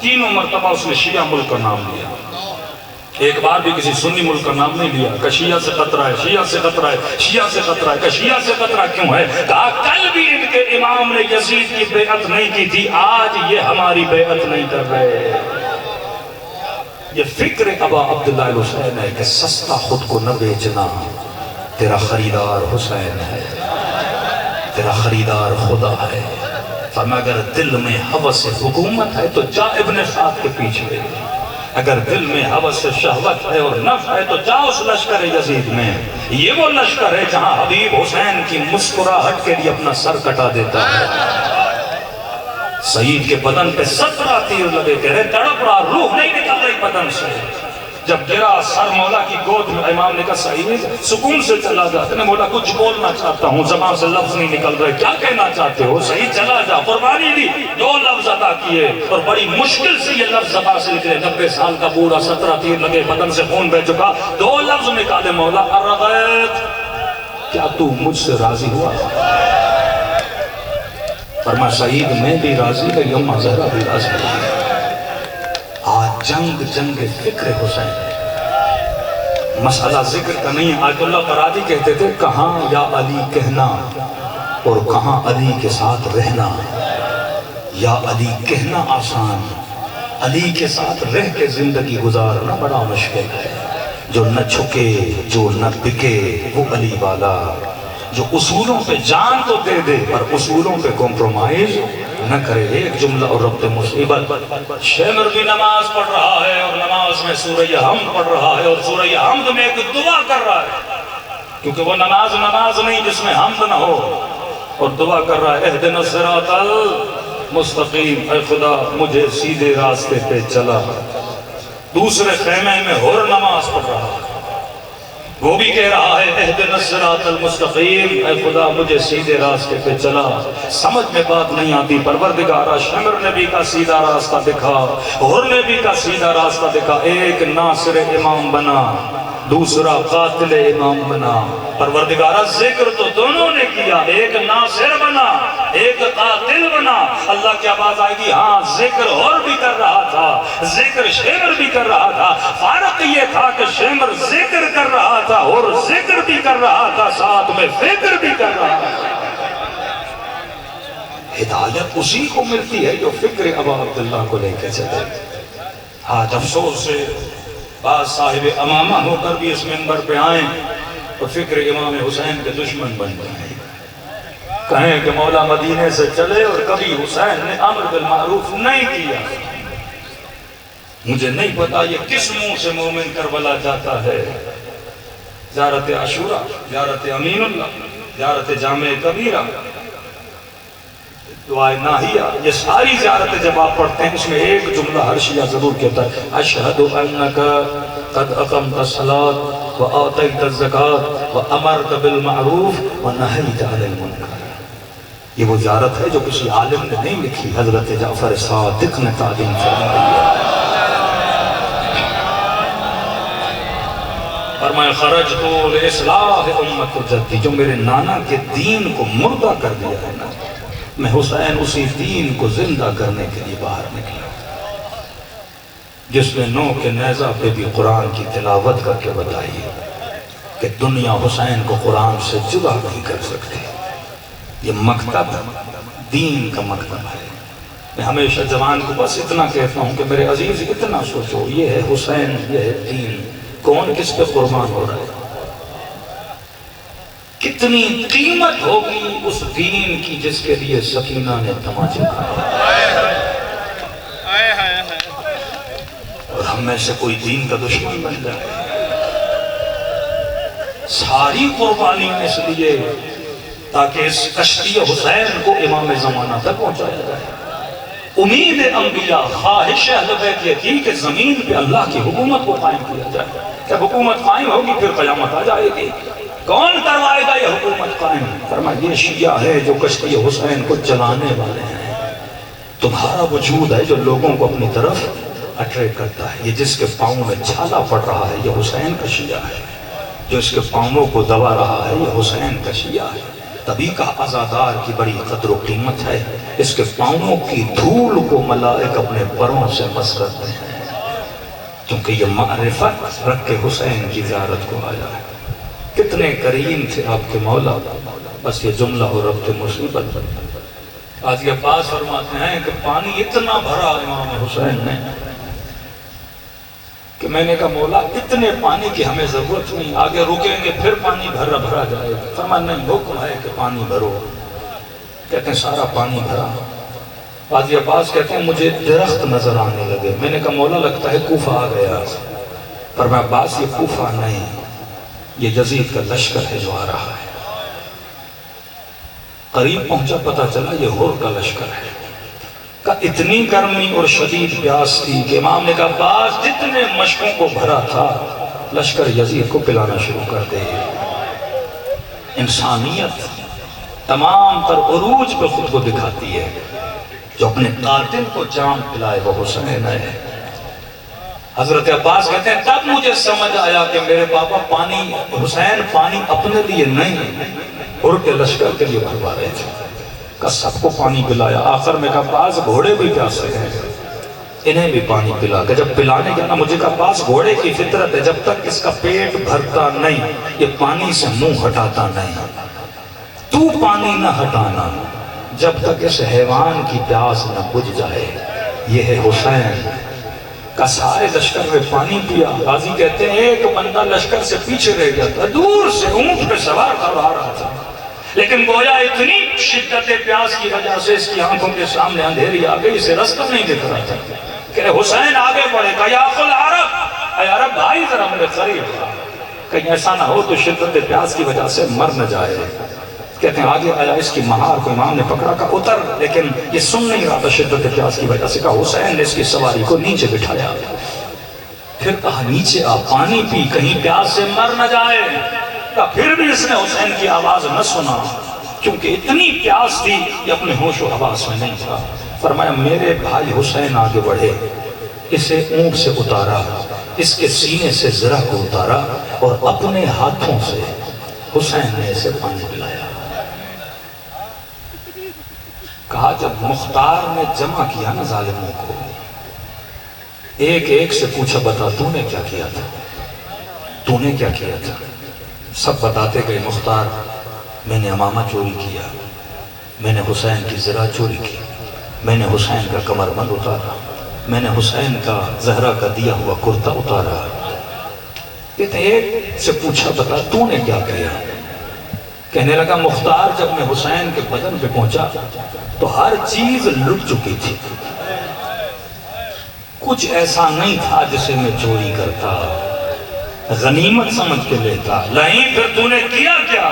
Speaker 1: 3 مرتبہ اس نے شیعہ ملک کا نام لیا. ایک بار بھی کسی سنی ملک کا نام نہیں لیا کہ شیعہ سے خطرہ ہے، شیعہ سے خطرہ ہے، شیعہ سے خطرہ ہے. کہ شیعہ سے خطرہ کیوں ہے؟ کہا کل بھی ان کے امام نے یزید کی بیعت نہیں کی تھی، آج یہ ہماری بیعت نہیں کر رہے. یہ فکر ابا عبداللہ الحسین ہے کہ سستا خود کو نہ بیچنا. تیرا خریدار حسین ہے، تیرا خریدار خدا ہے. فرمایا اگر دل میں ہوس حکومت ہے تو جا ابن سعد کے پیچھے. اگر دل میں ہوس شہوت ہے اور نفس ہے تو جا اس لشکر یزید میں. یہ وہ لشکر ہے جہاں حبیب حسین کی مسکراہٹ کے لیے اپنا سر کٹا دیتا ہے. سعید کے بدن پہ 17 تیر لگے تھے، تڑپ رہا، روح نہیں نکل رہی بدن سے. جب گرا سر مولا کی گود میں، امام نے کہا سعید سکون سے چلا جا. میں مولا کچھ بولنا چاہتا ہوں، زبان سے لفظ نہیں نکل رہے، کیا کہنا چاہتے ہو؟ سعید چلا جا. قربانی دی، 2 لفظ ادا کیے اور بڑی مشکل سے یہ لفظ زبان سے نکلے. 90 سال کا بوڑھا، 17 تیر لگے، بدن سے خون بہ چکا. 2 لفظ نکالے مولا، ارغیت، کیا تو مجھ سے راضی ہوا؟ فرمایا سعید میں بھی راضی ہے، اماں زہرا بھی راضی ہے. آج جنگ فکر حسین ہے. مسئلہ ذکر کا نہیں. آیت اللہ قرادی کہتے تھے کہاں یا علی کہنا اور کہاں علی کے ساتھ رہنا. یا علی کہنا آسان، علی کے ساتھ رہ کے زندگی گزارنا بڑا مشکل ہے. جو نہ چھکے، جو نہ بکے وہ علی والا. جو اصولوں پہ جان تو دے دے پر اصولوں پہ کمپرومائز نہ کرے. ایک جملہ اور ربط مصیبت. شیمر بھی نماز پڑھ رہا ہے اور نماز میں سورہ حمد پڑھ رہا ہے اور سورہ حمد میں ایک دعا کر رہا ہے کیونکہ وہ نماز نہیں جس میں حمد نہ ہو. اور دعا کر رہا ہے اہدنا الصراط المستقیم، اے خدا مجھے سیدھے راستے پہ چلا. دوسرے خیمے میں ہور نماز پڑھ رہا ہے، وہ بھی کہہ رہا ہے اہدنا الصراط المستقیم، اے خدا مجھے سیدھے راستے پہ چلا. سمجھ میں بات نہیں آتی. پروردگارا شمر نبی کا سیدھا راستہ دکھا، ہر نبی کا سیدھا راستہ دکھا. ایک ناصر امام بنا، دوسرا قاتل امام بنا. پروردگارا ذکر تو دونوں نے کیا، ایک ناصر بنا، ایک قاتل بنا. اللہ کی آواز آئے گی ہاں ذکر اور بھی کر رہا تھا، ذکر شیمر بھی کر رہا تھا. فرق یہ تھا کہ شیمر ذکر کر رہا تھا اور ذکر بھی کر رہا تھا، ساتھ میں فکر بھی کر رہا تھا. ہدایت اسی کو ملتی ہے جو فکر ابا عبداللہ کو لے کے چلے. آج افسوس سے بعض صاحب امامہ ہو کر بھی اس منبر پہ آئیں اور فکر امام حسین کے دشمن بن جائیں. کہیں کہ مولا مدینے سے چلے اور کبھی حسین نے امر بالمعروف نہیں کیا. مجھے نہیں پتا یہ کس منہ سے مومن کربلا جاتا ہے. زیارت عاشورہ، زیارت امین اللہ، زیارت جامع کبیرہ، دعائے ناہیہ، یہ ساری زیارتیں جب آپ پڑھتے ہیں اس میں ایک جملہ ہر شیعہ ضرور کہتا ہے اشہد انک قد اقمت الصلاۃ وآتیت الزکاۃ وامرت بالمعروف ونہیت عن المنکر. یہ وہ زیارت ہے جو کسی عالم نے نہیں لکھی، حضرت جعفر صادق نے تعلیم فرمائی ہے. فرمایا خرجت لاصلاح امت جدی، جو میرے نانا کے دین کو مردہ کر دیا ہے نا، میں حسین اسی دین کو زندہ کرنے کے لیے باہر نکلا. جس نے نو کے نیزہ پہ بھی قرآن کی تلاوت کر کے بتائی کہ دنیا حسین کو قرآن سے جدا نہیں کر سکتی. یہ مکتب دین کا مکتب ہے. میں ہمیشہ جوان کو بس اتنا کہتا ہوں کہ میرے عزیز اتنا سوچو، یہ ہے حسین، یہ ہے دین، کون کس پہ قربان ہو رہا ہے؟ کتنی قیمت ہوگی اس دین کی جس کے لیے سکینہ نے تماچے کھائے، اور ہم میں سے کوئی دین کا دشمن بن جائے۔ ساری قربانیاں اس لیے تاکہ اس کشتی حسین کو امام زمانہ تک پہنچایا جائے۔ امید انبیاء، خواہش اہل بیت یہ تھی کہ زمین پہ اللہ کی حکومت کو قائم کیا جائے۔ جب حکومت قائم ہوگی پھر قیامت آ جائے گی۔ کون کروائے گا یہ حکومت قائم؟ فرمایا یہ شیعہ ہے جو کشتی حسین کو چلانے والے ہیں۔ تمہارا وجود ہے جو لوگوں کو اپنی طرف اٹریکٹ کرتا ہے۔ یہ جس کے پاؤں میں چھالا پڑ رہا ہے یہ حسین کا شیعہ ہے، جو اس کے پاؤں کو دبا رہا ہے یہ حسین کا شیعہ ہے۔ تبھی کا عزادار کی بڑی قدر و قیمت ہے، اس کے پاؤں کی دھول کو ملائک اپنے پروں سے مس کرتے ہیں، کیونکہ یہ معرفت رکھ کے حسین کی زیارت کو آیا ہے۔ کتنے کریم تھے آپ کے مولا، بس یہ جملہ ہو ربط مصیبت۔ آج یہ عباس فرماتے ہیں کہ پانی اتنا بھرا امام حسین نے کہ میں نے کہا مولا اتنے پانی کی ہمیں ضرورت نہیں، آگے رکیں گے پھر پانی بھرا بھرا جائے گا۔ فرمایا نہیں، حکم ہے کہ پانی بھرو۔ کہتے ہیں سارا پانی بھرا۔ قاضی عباس کہتے ہیں مجھے درخت نظر آنے لگے۔ میں نے کہا مولا لگتا ہے کوفہ آ گیا۔ فرمایا عباس یہ کوفہ نہیں، یہ یزید کا لشکر ہے جو آ رہا ہے۔ قریب پہنچا پتہ چلا یہ ہور کا لشکر ہے۔ کہ اتنی گرمی اور شدید پیاس تھی کہ امام نے کہا عباس جتنے مشکوں کو بھرا تھا لشکر یزید کو پلانا شروع کر دے۔ انسانیت تمام تر عروج پہ خود کو دکھاتی ہے، جو اپنے قاتل کو جام پلائے وہ حسین ہے۔ حضرت عباس کہتے ہیں تب مجھے سمجھ آیا کہ میرے پاپا پانی حسین پانی اپنے لیے نہیں اور کے لشکر کے لیے بھروا رہے تھے، کہ سب کو پانی پلایا۔ آخر میں کہا باز گھوڑے بھی پیاسے ہیں، انہیں بھی پانی پلا۔ کہ جب پلانے گیا نا مجھے کہا باز گھوڑے کی فطرت ہے، جب تک اس کا پیٹ بھرتا نہیں یہ پانی سے منہ ہٹاتا نہیں۔ تو پانی نہ ہٹانا جب تک اس حیوان کی پیاس نہ بجھ جائے۔ یہ ہے حسین کا سارے لشکر میں پانی پیا۔ غازی کہتے ہیں ایک بندہ لشکر سے پیچھے رہ گیا تھا، دور سے اونٹ پہ سوار کر آ رہا تھا، لیکن گویا اتنی شدت پیاس کی وجہ سے اس کی آنکھوں کے سامنے اندھیری آ گئی، اسے راستہ نہیں دکھ رہا تھا۔ کہ حسین آگے بڑھے گا، یا اخو العرب، اے عرب بھائی ذرا میرے قریب، کہیں ایسا نہ ہو تو شدت پیاس کی وجہ سے مر نہ جائے۔ کہتے ہیں آگے آیا، اس کی مہار کو امام نے پکڑا، کہا اتر، لیکن یہ سن نہیں رہا تھا شدت پیاس کی وجہ سے۔ کہا حسین نے اس کی سواری کو نیچے بٹھایا، پھر کہا نیچے آ پانی پی کہیں پیاس سے مر نہ جائے۔ پھر بھی اس نے حسین کی آواز نہ سنا، کیونکہ اتنی پیاس تھی یہ اپنے ہوش و حواس میں نہیں تھا۔ فرمایا میرے بھائی حسین آگے بڑھے، اسے اونٹ سے اتارا، اس کے سینے سے زرہ کو اتارا اور اپنے ہاتھوں سے حسین نے اسے پانی پلایا۔ کہا جب مختار نے جمع کیا نا ظالموں کو، ایک ایک سے پوچھا بتا تو نے کیا کیا تھا، تو نے کیا کیا تھا؟ سب بتاتے گئے مختار میں نے امامہ چوری کیا، میں نے حسین کی زرہ چوری کی، میں نے حسین کا کمر بند اتارا، میں نے حسین کا زہرہ کا دیا ہوا کرتا اتارا۔ کہتے ایک سے پوچھا بتا تو نے کیا کیا؟ کہنے لگا مختار جب میں حسین کے بدن پہ پہنچا تو ہر چیز لٹ چکی تھی، کچھ ایسا نہیں تھا جسے میں چوری کرتا، غنیمت سمجھ کے لیتا۔ نہیں پھر تو نے کیا کیا؟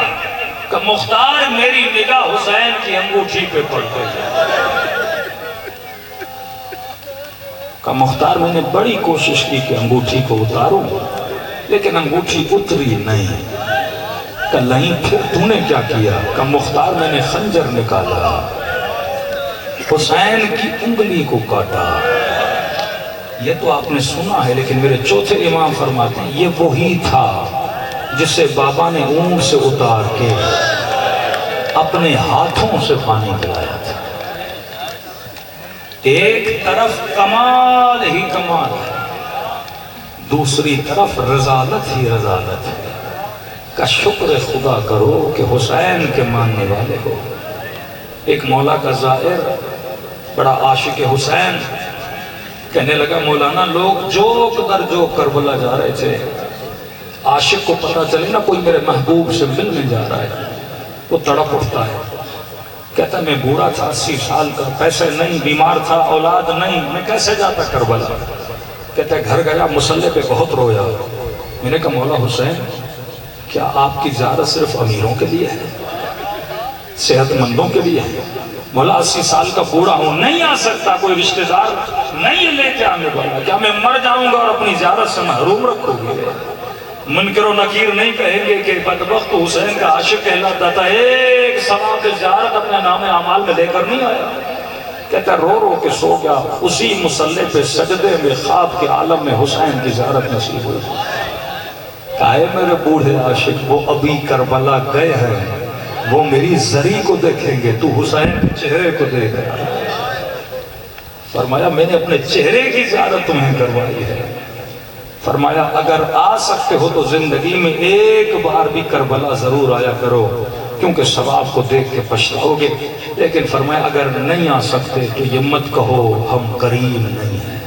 Speaker 1: کہ مختار میری نگاہ حسین کی انگوٹھی پہ پڑ گئی۔ کہ مختار میں نے بڑی کوشش کی کہ انگوٹھی کو اتاروں لیکن انگوٹھی اتری نہیں۔ کہ نہیں پھر تو نے کیا کیا؟ کہ مختار میں نے خنجر نکالا، حسین کی انگلی کو کاٹا۔ یہ تو آپ نے سنا ہے، لیکن میرے چوتھے امام فرماتے ہیں یہ وہی تھا جسے بابا نے اونٹ سے اتار کے اپنے ہاتھوں سے پانی پلایا تھا۔ ایک طرف کمال ہی کمال ہے، دوسری طرف رضالت ہی رضالت ہے۔ کا شکر خدا کرو کہ حسین کے ماننے والے ہو۔ ایک مولا کا زائر بڑا عاشق حسین، کہنے لگا مولانا لوگ جوک در جوک کربلا جا رہے تھے، عاشق کو پتہ چلے نا کوئی میرے محبوب سے ملنے جا رہا ہے، وہ تڑپ اٹھتا ہے، کہتا میں بوڑھا تھا 80 سال کا، پیسے نہیں، بیمار تھا، اولاد نہیں، میں کیسے جاتا کربلا؟ کہتا ہے گھر گیا، مصلی پہ بہت رویا، میں نے کہا مولا حسین کیا آپ کی زیارت صرف امیروں کے لیے ہے، صحت مندوں کے لیے ہے؟ مولا 80 سال کا بوڑھا ہوں، نہیں آ سکتا، کوئی رشتہ دار نہیں لے کے آنے والا، کیا میں مر جاؤں گا اور اپنی زیارت سے محروم رکھو گے؟ منکر و نکیر نہیں کہیں گے کہ بدبخت حسین کا عاشق کہلاتا تھا، ایک ثواب زیارت اپنے نام اعمال میں لے کر نہیں آیا؟ کہتا رو رو کے سو گیا، اسی مصلی پہ سجدے میں خواب کے عالم میں حسین کی زیارت نصیب ہوئی۔ کہے میرے بوڑھے عاشق وہ ابھی کربلا گئے ہیں، وہ میری زری کو دیکھیں گے، تو حسین کے چہرے کو دیکھ رہا ہے۔ فرمایا میں نے اپنے چہرے کی زیارت تمہیں کروائی ہے۔ فرمایا اگر آ سکتے ہو تو زندگی میں ایک بار بھی کربلا ضرور آیا کرو، کیونکہ ثواب کو دیکھ کے پچھتاؤ گے۔ لیکن فرمایا اگر نہیں آ سکتے تو یہ مت کہو ہم کریم نہیں ہیں،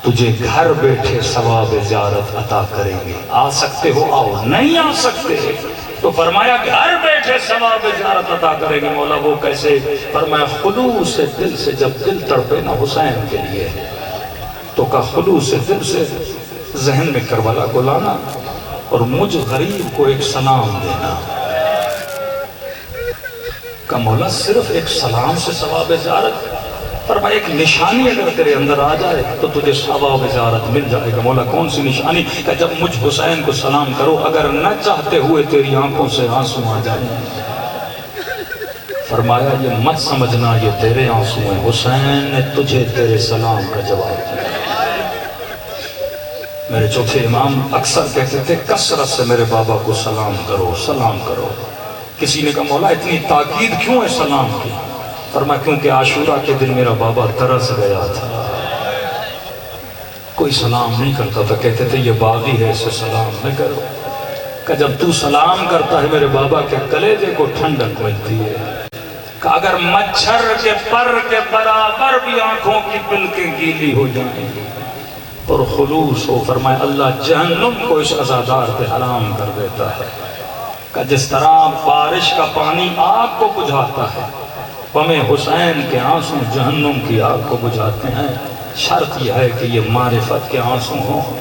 Speaker 1: تجھے گھر بیٹھے ثواب زیارت عطا کریں گے۔ آ سکتے ہو آؤ، نہیں آ سکتے تو فرمایا گھر بیٹھے ثواب زیارت عطا کریں گے۔ مولا وہ کیسے؟ فرمایا خلوص دل سے، جب دل تڑپے نا حسین کے لیے تو کا خلوص دل سے ذہن میں کربلا کو لانا اور مجھ غریب کو ایک سلام دینا۔ کہ مولا صرف ایک سلام سے ثواب زیارت؟ فرمایا ایک نشانی اگر تیرے اندر آ جائے تو تجھے ثواب زیارت مل جائے گا۔ مولا کون سی نشانی؟ کہ جب مجھ حسین کو سلام کرو اگر نہ چاہتے ہوئے تیری آنکھوں سے آنسو آ جائیں۔ فرمایا یہ مت سمجھنا یہ تیرے آنسو ہیں، حسین نے تجھے تیرے سلام کا جواب دیا۔ میرے چوتھے امام اکثر کہتے تھے کثرت سے میرے بابا کو سلام کرو، سلام کرو۔ کسی نے کہا مولا اتنی تاکید کیوں ہے سلام کی؟ فرمایا کیونکہ عاشورہ کے دن میرا بابا ترس گیا تھا، کوئی سلام نہیں کرتا تھا، کہتے تھے یہ باغی ہے اسے سلام نہ کرو۔ کہ جب تو سلام کرتا ہے میرے بابا کے کلیجے کو ٹھنڈک ملتی ہے۔ کہ اگر مچھر کے پر کے برابر بھی آنکھوں کی پلکیں گیلی ہو جائیں اور خلوص ہو، فرمایا اللہ جہنم کو اس عزادار پہ حرام کر دیتا ہے۔ کہ جس طرح بارش کا پانی آگ کو بجھاتا ہے، غم حسین کے آنسو جہنم کی آگ کو بجھاتے ہیں۔ شرط یہ ہے کہ یہ معرفت کے آنسو ہوں،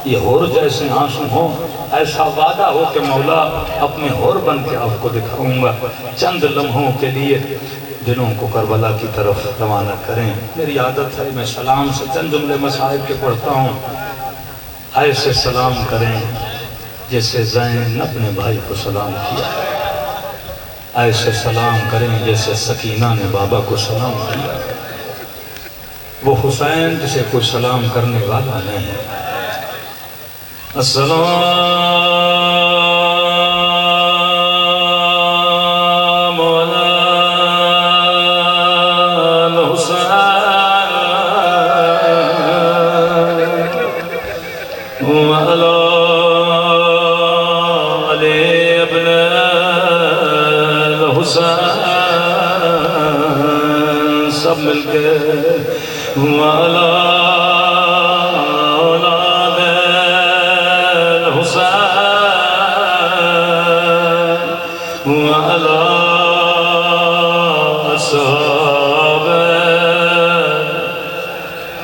Speaker 1: یہ ہور جیسے آنسو ہوں، ایسا وعدہ ہو کہ مولا اپنے ہور بن کے آپ کو دکھاؤں گا۔ چند لمحوں کے لیے دنوں کو کربلا کی طرف روانہ کریں۔ میری عادت ہے میں سلام سے چند جملے مصائب کے پڑھتا ہوں، ایسے سلام کریں جیسے زین اپنے بھائی کو سلام کیا، ایسے سلام کریں جیسے سکینہ نے بابا کو سلام کیا۔ وہ حسین جسے کوئی سلام کرنے والا نہیں۔ السلام علی الحسین وعلی علی ابن الحسین، سب مل کے وعلی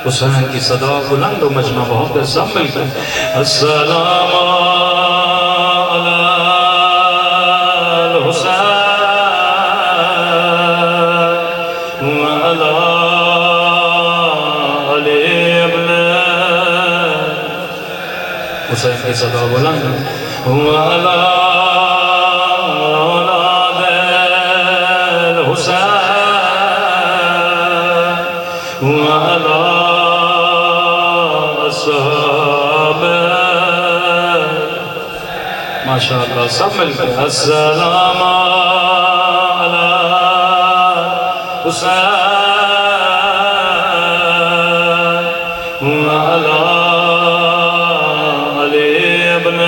Speaker 1: حسین کی صدا بلند و مجمع بہت ہے، سب مل کر السلام علی الحسین وعلی علی ابن حسین کی صدا بلند وعلی ماشاءاللہ سب مل کے السلام علی حسین وعلی علی ابن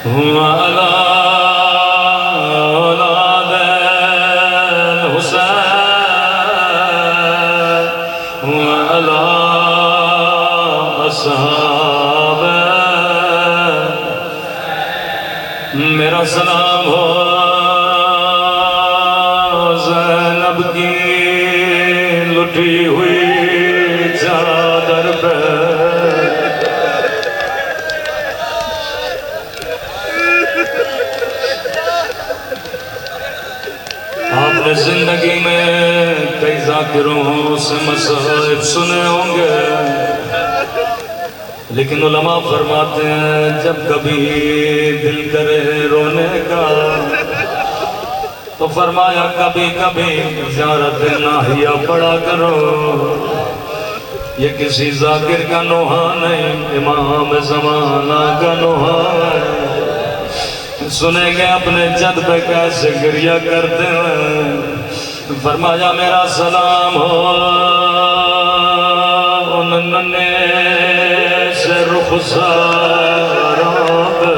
Speaker 1: وعلی صاحب میرا سلام ہو زینب کی لٹی ہوئی چادر پہ آپ نے زندگی میں کئی ذاکروں سے مصائب سنے ہوں گے، لیکن علماء فرماتے ہیں جب کبھی دل کرے رونے کا تو فرمایا کبھی کبھی زیارت ناہیہ پڑھا کرو۔ یہ کسی ذاکر کا نوحہ نہیں، امام زمانہ کا نوحہ ہے۔ سنیں گے اپنے جد پہ کیسے گریہ کرتے ہیں۔ فرمایا میرا سلام ہو ان ننے سے رخساروں پہ،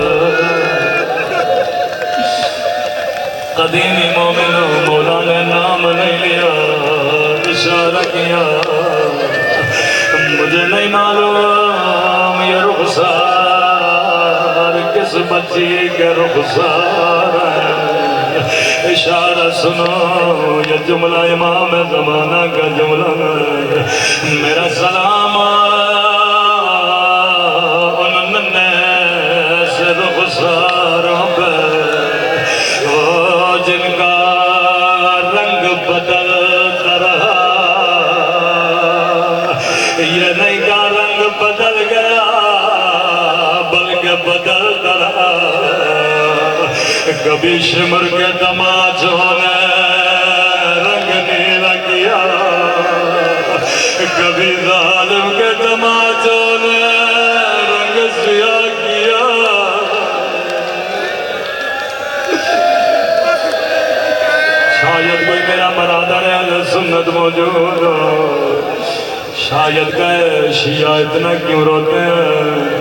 Speaker 1: قدیمی مومنوں مولا نے نام نہیں لیا، اشارہ کیا، مجھے نہیں معلوم یہ رخسار کس بچی کے رخسار ہے، اشارہ سنو یہ جملہ امام زمانہ کا جملہ ہے۔ میرا سلام ان ننے سے رخساروں پہ، جن کا رنگ بدلتا رہا، یہ نہیں کا رنگ بدل گیا بلکہ بدلتا رہا۔ کبھی شمر کے تماچوں نے رنگ نیلا کیا، کبھی ظالم کے تماچوں نے رنگ سیاہ کیا۔ شاید کوئی میرا برادر اہل سنت موجود ہو، شاید کہے شیعہ اتنا کیوں روتے ہیں۔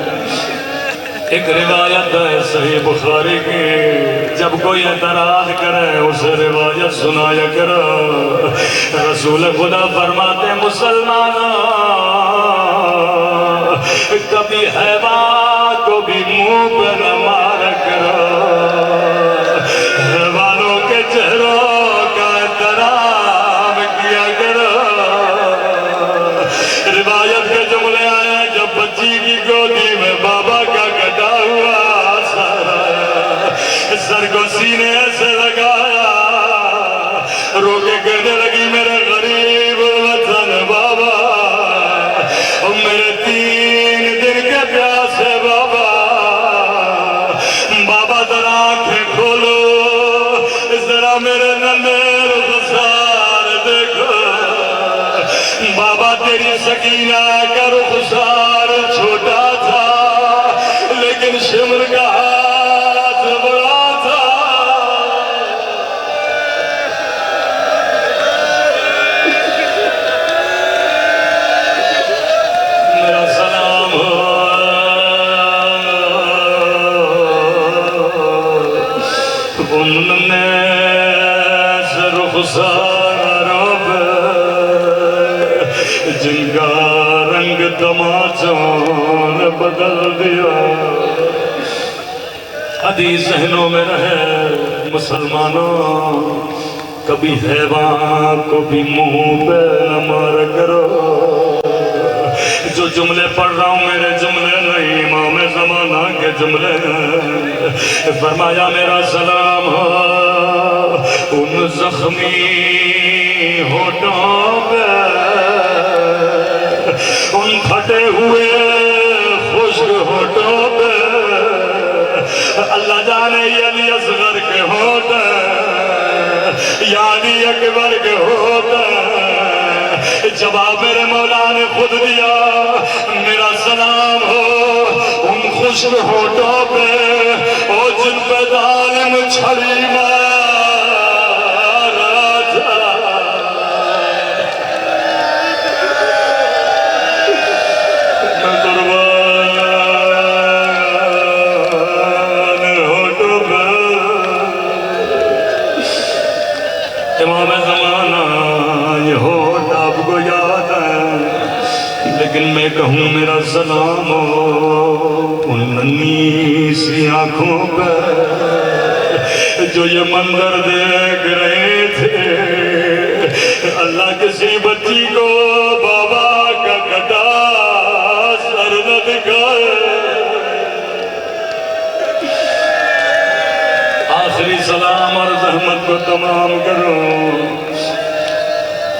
Speaker 1: ایک روایت ہے صحیح بخاری کی، جب کوئی اعتراض کرے اسے روایت سنایا کرو۔ رسول خدا فرماتے ہیں مسلمانوں کبھی حیوان کو بھی منہ پہ نہ مارا کرو، حیوانوں کے چہروں کا احترام کیا کرو۔ روایت کے جملے آئے جب بچی کی گودی میں بابا کا کٹا ہوا سر کو سینے سے لگایا، رو کے کہنے لگی میرے غریب وطن بابا، میرے 3 دن کے پیاسے بابا، بابا ذرا آنکھیں کھولو، ذرا میرے ننھے رخسار دیکھو۔ بابا تیری سکینہ کا رخسار چھوٹا تھا لیکن شمر کا ہاتھ بڑا تھا۔ میرا سلام ہو ان نے سے رخساروں پہ، جن کا رنگ تماچوں نے بدل دیا۔ حدیث ذہنوں میں رہے مسلمانوں کبھی حیوان کو بھی منہ پہ نہ مارا کرو۔ جو جملے پڑھ رہا ہوں میرے جملے نہیں، امام زمانہ کے جملے ہیں۔ فرمایا میرا سلام ہو ان زخمی ہونٹوں پہ، ان پھٹے ہوئے خشک ہونٹوں پہ، اللہ جانے یہ علی اصغر کے ہونٹ یا علی اکبر کے ہونٹ۔ جواب میرے مولا نے خود دیا، میرا سلام ہو ان خشک ہونٹوں پہ، اور جن پہ ظالم چھڑی مارا تھا۔ امام زمانہ یہ ہوٹ آپ کو یاد ہے، لیکن میں کہوں میرا سلام ان ننھی سی آنکھوں پر جو یہ منظر دیکھ رہے تھے. اللہ کسی بچی کو بابا کا کٹا سر نہ دکھائے. آخری سلام اور زحمت کو تمام کرو.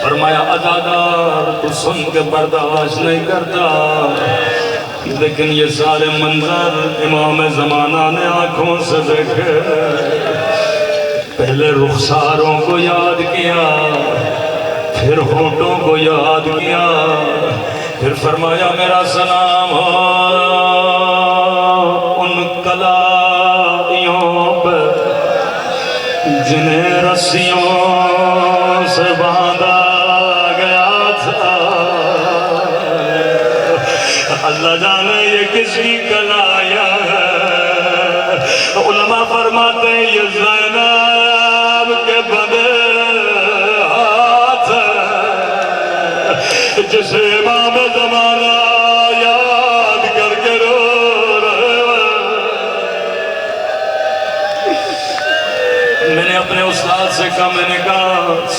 Speaker 1: فرمایا عزادار تو سن کے برداشت نہیں کرتا، لیکن یہ سارے منظر امام زمانہ نے آنکھوں سے دیکھے. پہلے رخساروں کو یاد کیا، پھر ہونٹوں کو یاد کیا، پھر فرمایا میرا سلام ہو ان کلائیوں پہ جنہیں رسیوں سے باندھا گیا تھا. اللہ جانے یہ کس کی کلائیاں ہے. علماء فرماتے ہیں یہ زینب کے بندے ہاتھ ہے جسے امام زمانہ یاد کر کے رو رہے ہیں. میں نے اپنے استاد سے کہا، میں نے کہا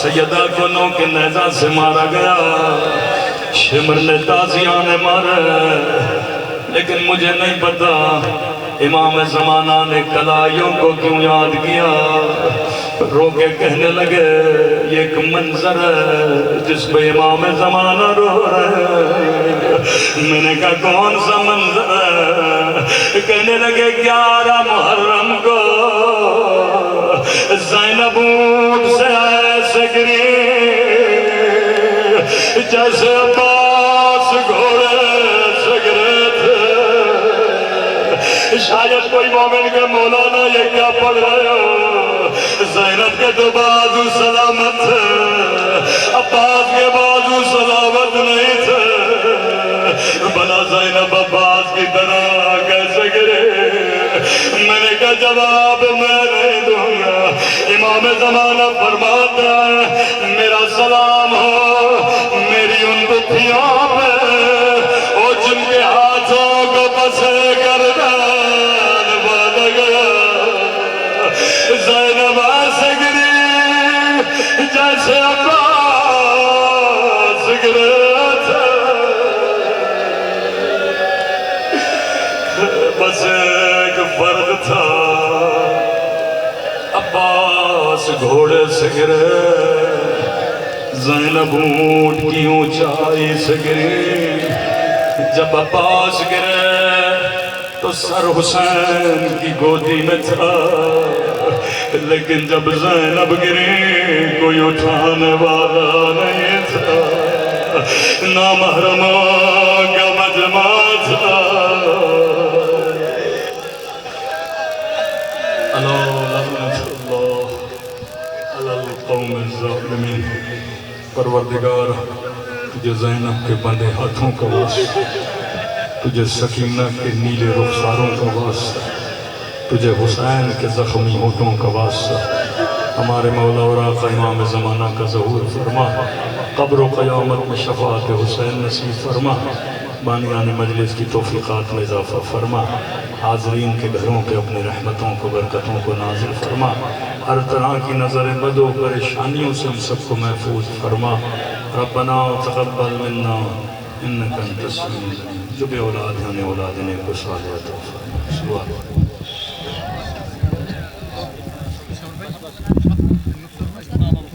Speaker 1: سیدہ کو نو کے نیزہ سے مارا گیا، شمر نے تازیاں نے مارے، لیکن مجھے نہیں پتا امام زمانہ نے کلائیوں کو کیوں یاد کیا. رو کے کہنے لگے یہ ایک منظر ہے جس پہ امام زمانہ رو رہے ہیں. میں نے کہا کون سا منظر ہے؟ کہنے لگے 11 محرم کو زینب اونٹ سے ایسے گری جیسے عباس گھوڑے سے گرے تھے. شاید کوئی مومن کے مولانا یہ کیا پڑھ رہے ہو؟ زینب کے تو بازو سلامت تھے، عباس کے بازو سلامت نہیں تھے. بلا زینب عباس کی طرح کیسے گرے؟ میں نے کہا جواب میں نہیں دوں گا. امام زمانہ فرماتا ہے میرا سلام ہو میری ان بکھیوں پہ اور جن کے ہاتھوں کو پسے گردان باندھ گیا. زینب ایسے گری جیسے عباس گرے تھے. بس ایک فرق تھا، عباس گھوڑے سے گرے، زینب اونٹ کی اونچائی سے گری. جب عباس گرے تو سر حسین کی گودی میں تھا، لیکن جب زینب گری کوئی اٹھانے والا نہیں تھا. نامحرموں کا مجمع تھا. پروردگار تجھے زینب کے بندے ہاتھوں کا واسطہ، تجھے سکینہ کے نیلے رخساروں کا واسطہ، تجھے حسین کے زخمی ہونٹوں کا واسطہ. ہمارے مولا اور آقا امام زمانہ کا ظہور فرما. قبر و قیامت میں شفاعت حسین نصیب فرما. بانیان مجلس کی توفیقات میں اضافہ فرما. حاضرین کے گھروں پہ اپنی رحمتوں کو برکتوں کو نازل فرما. ہر طرح کی نظر بد و پریشانیوں سے ہم سب کو محفوظ فرما. ربنا تقبل منا انک انت السمیع العلیم. جو بے اولاد ہیں انہیں اولاد نے کو صالح عطا فرما.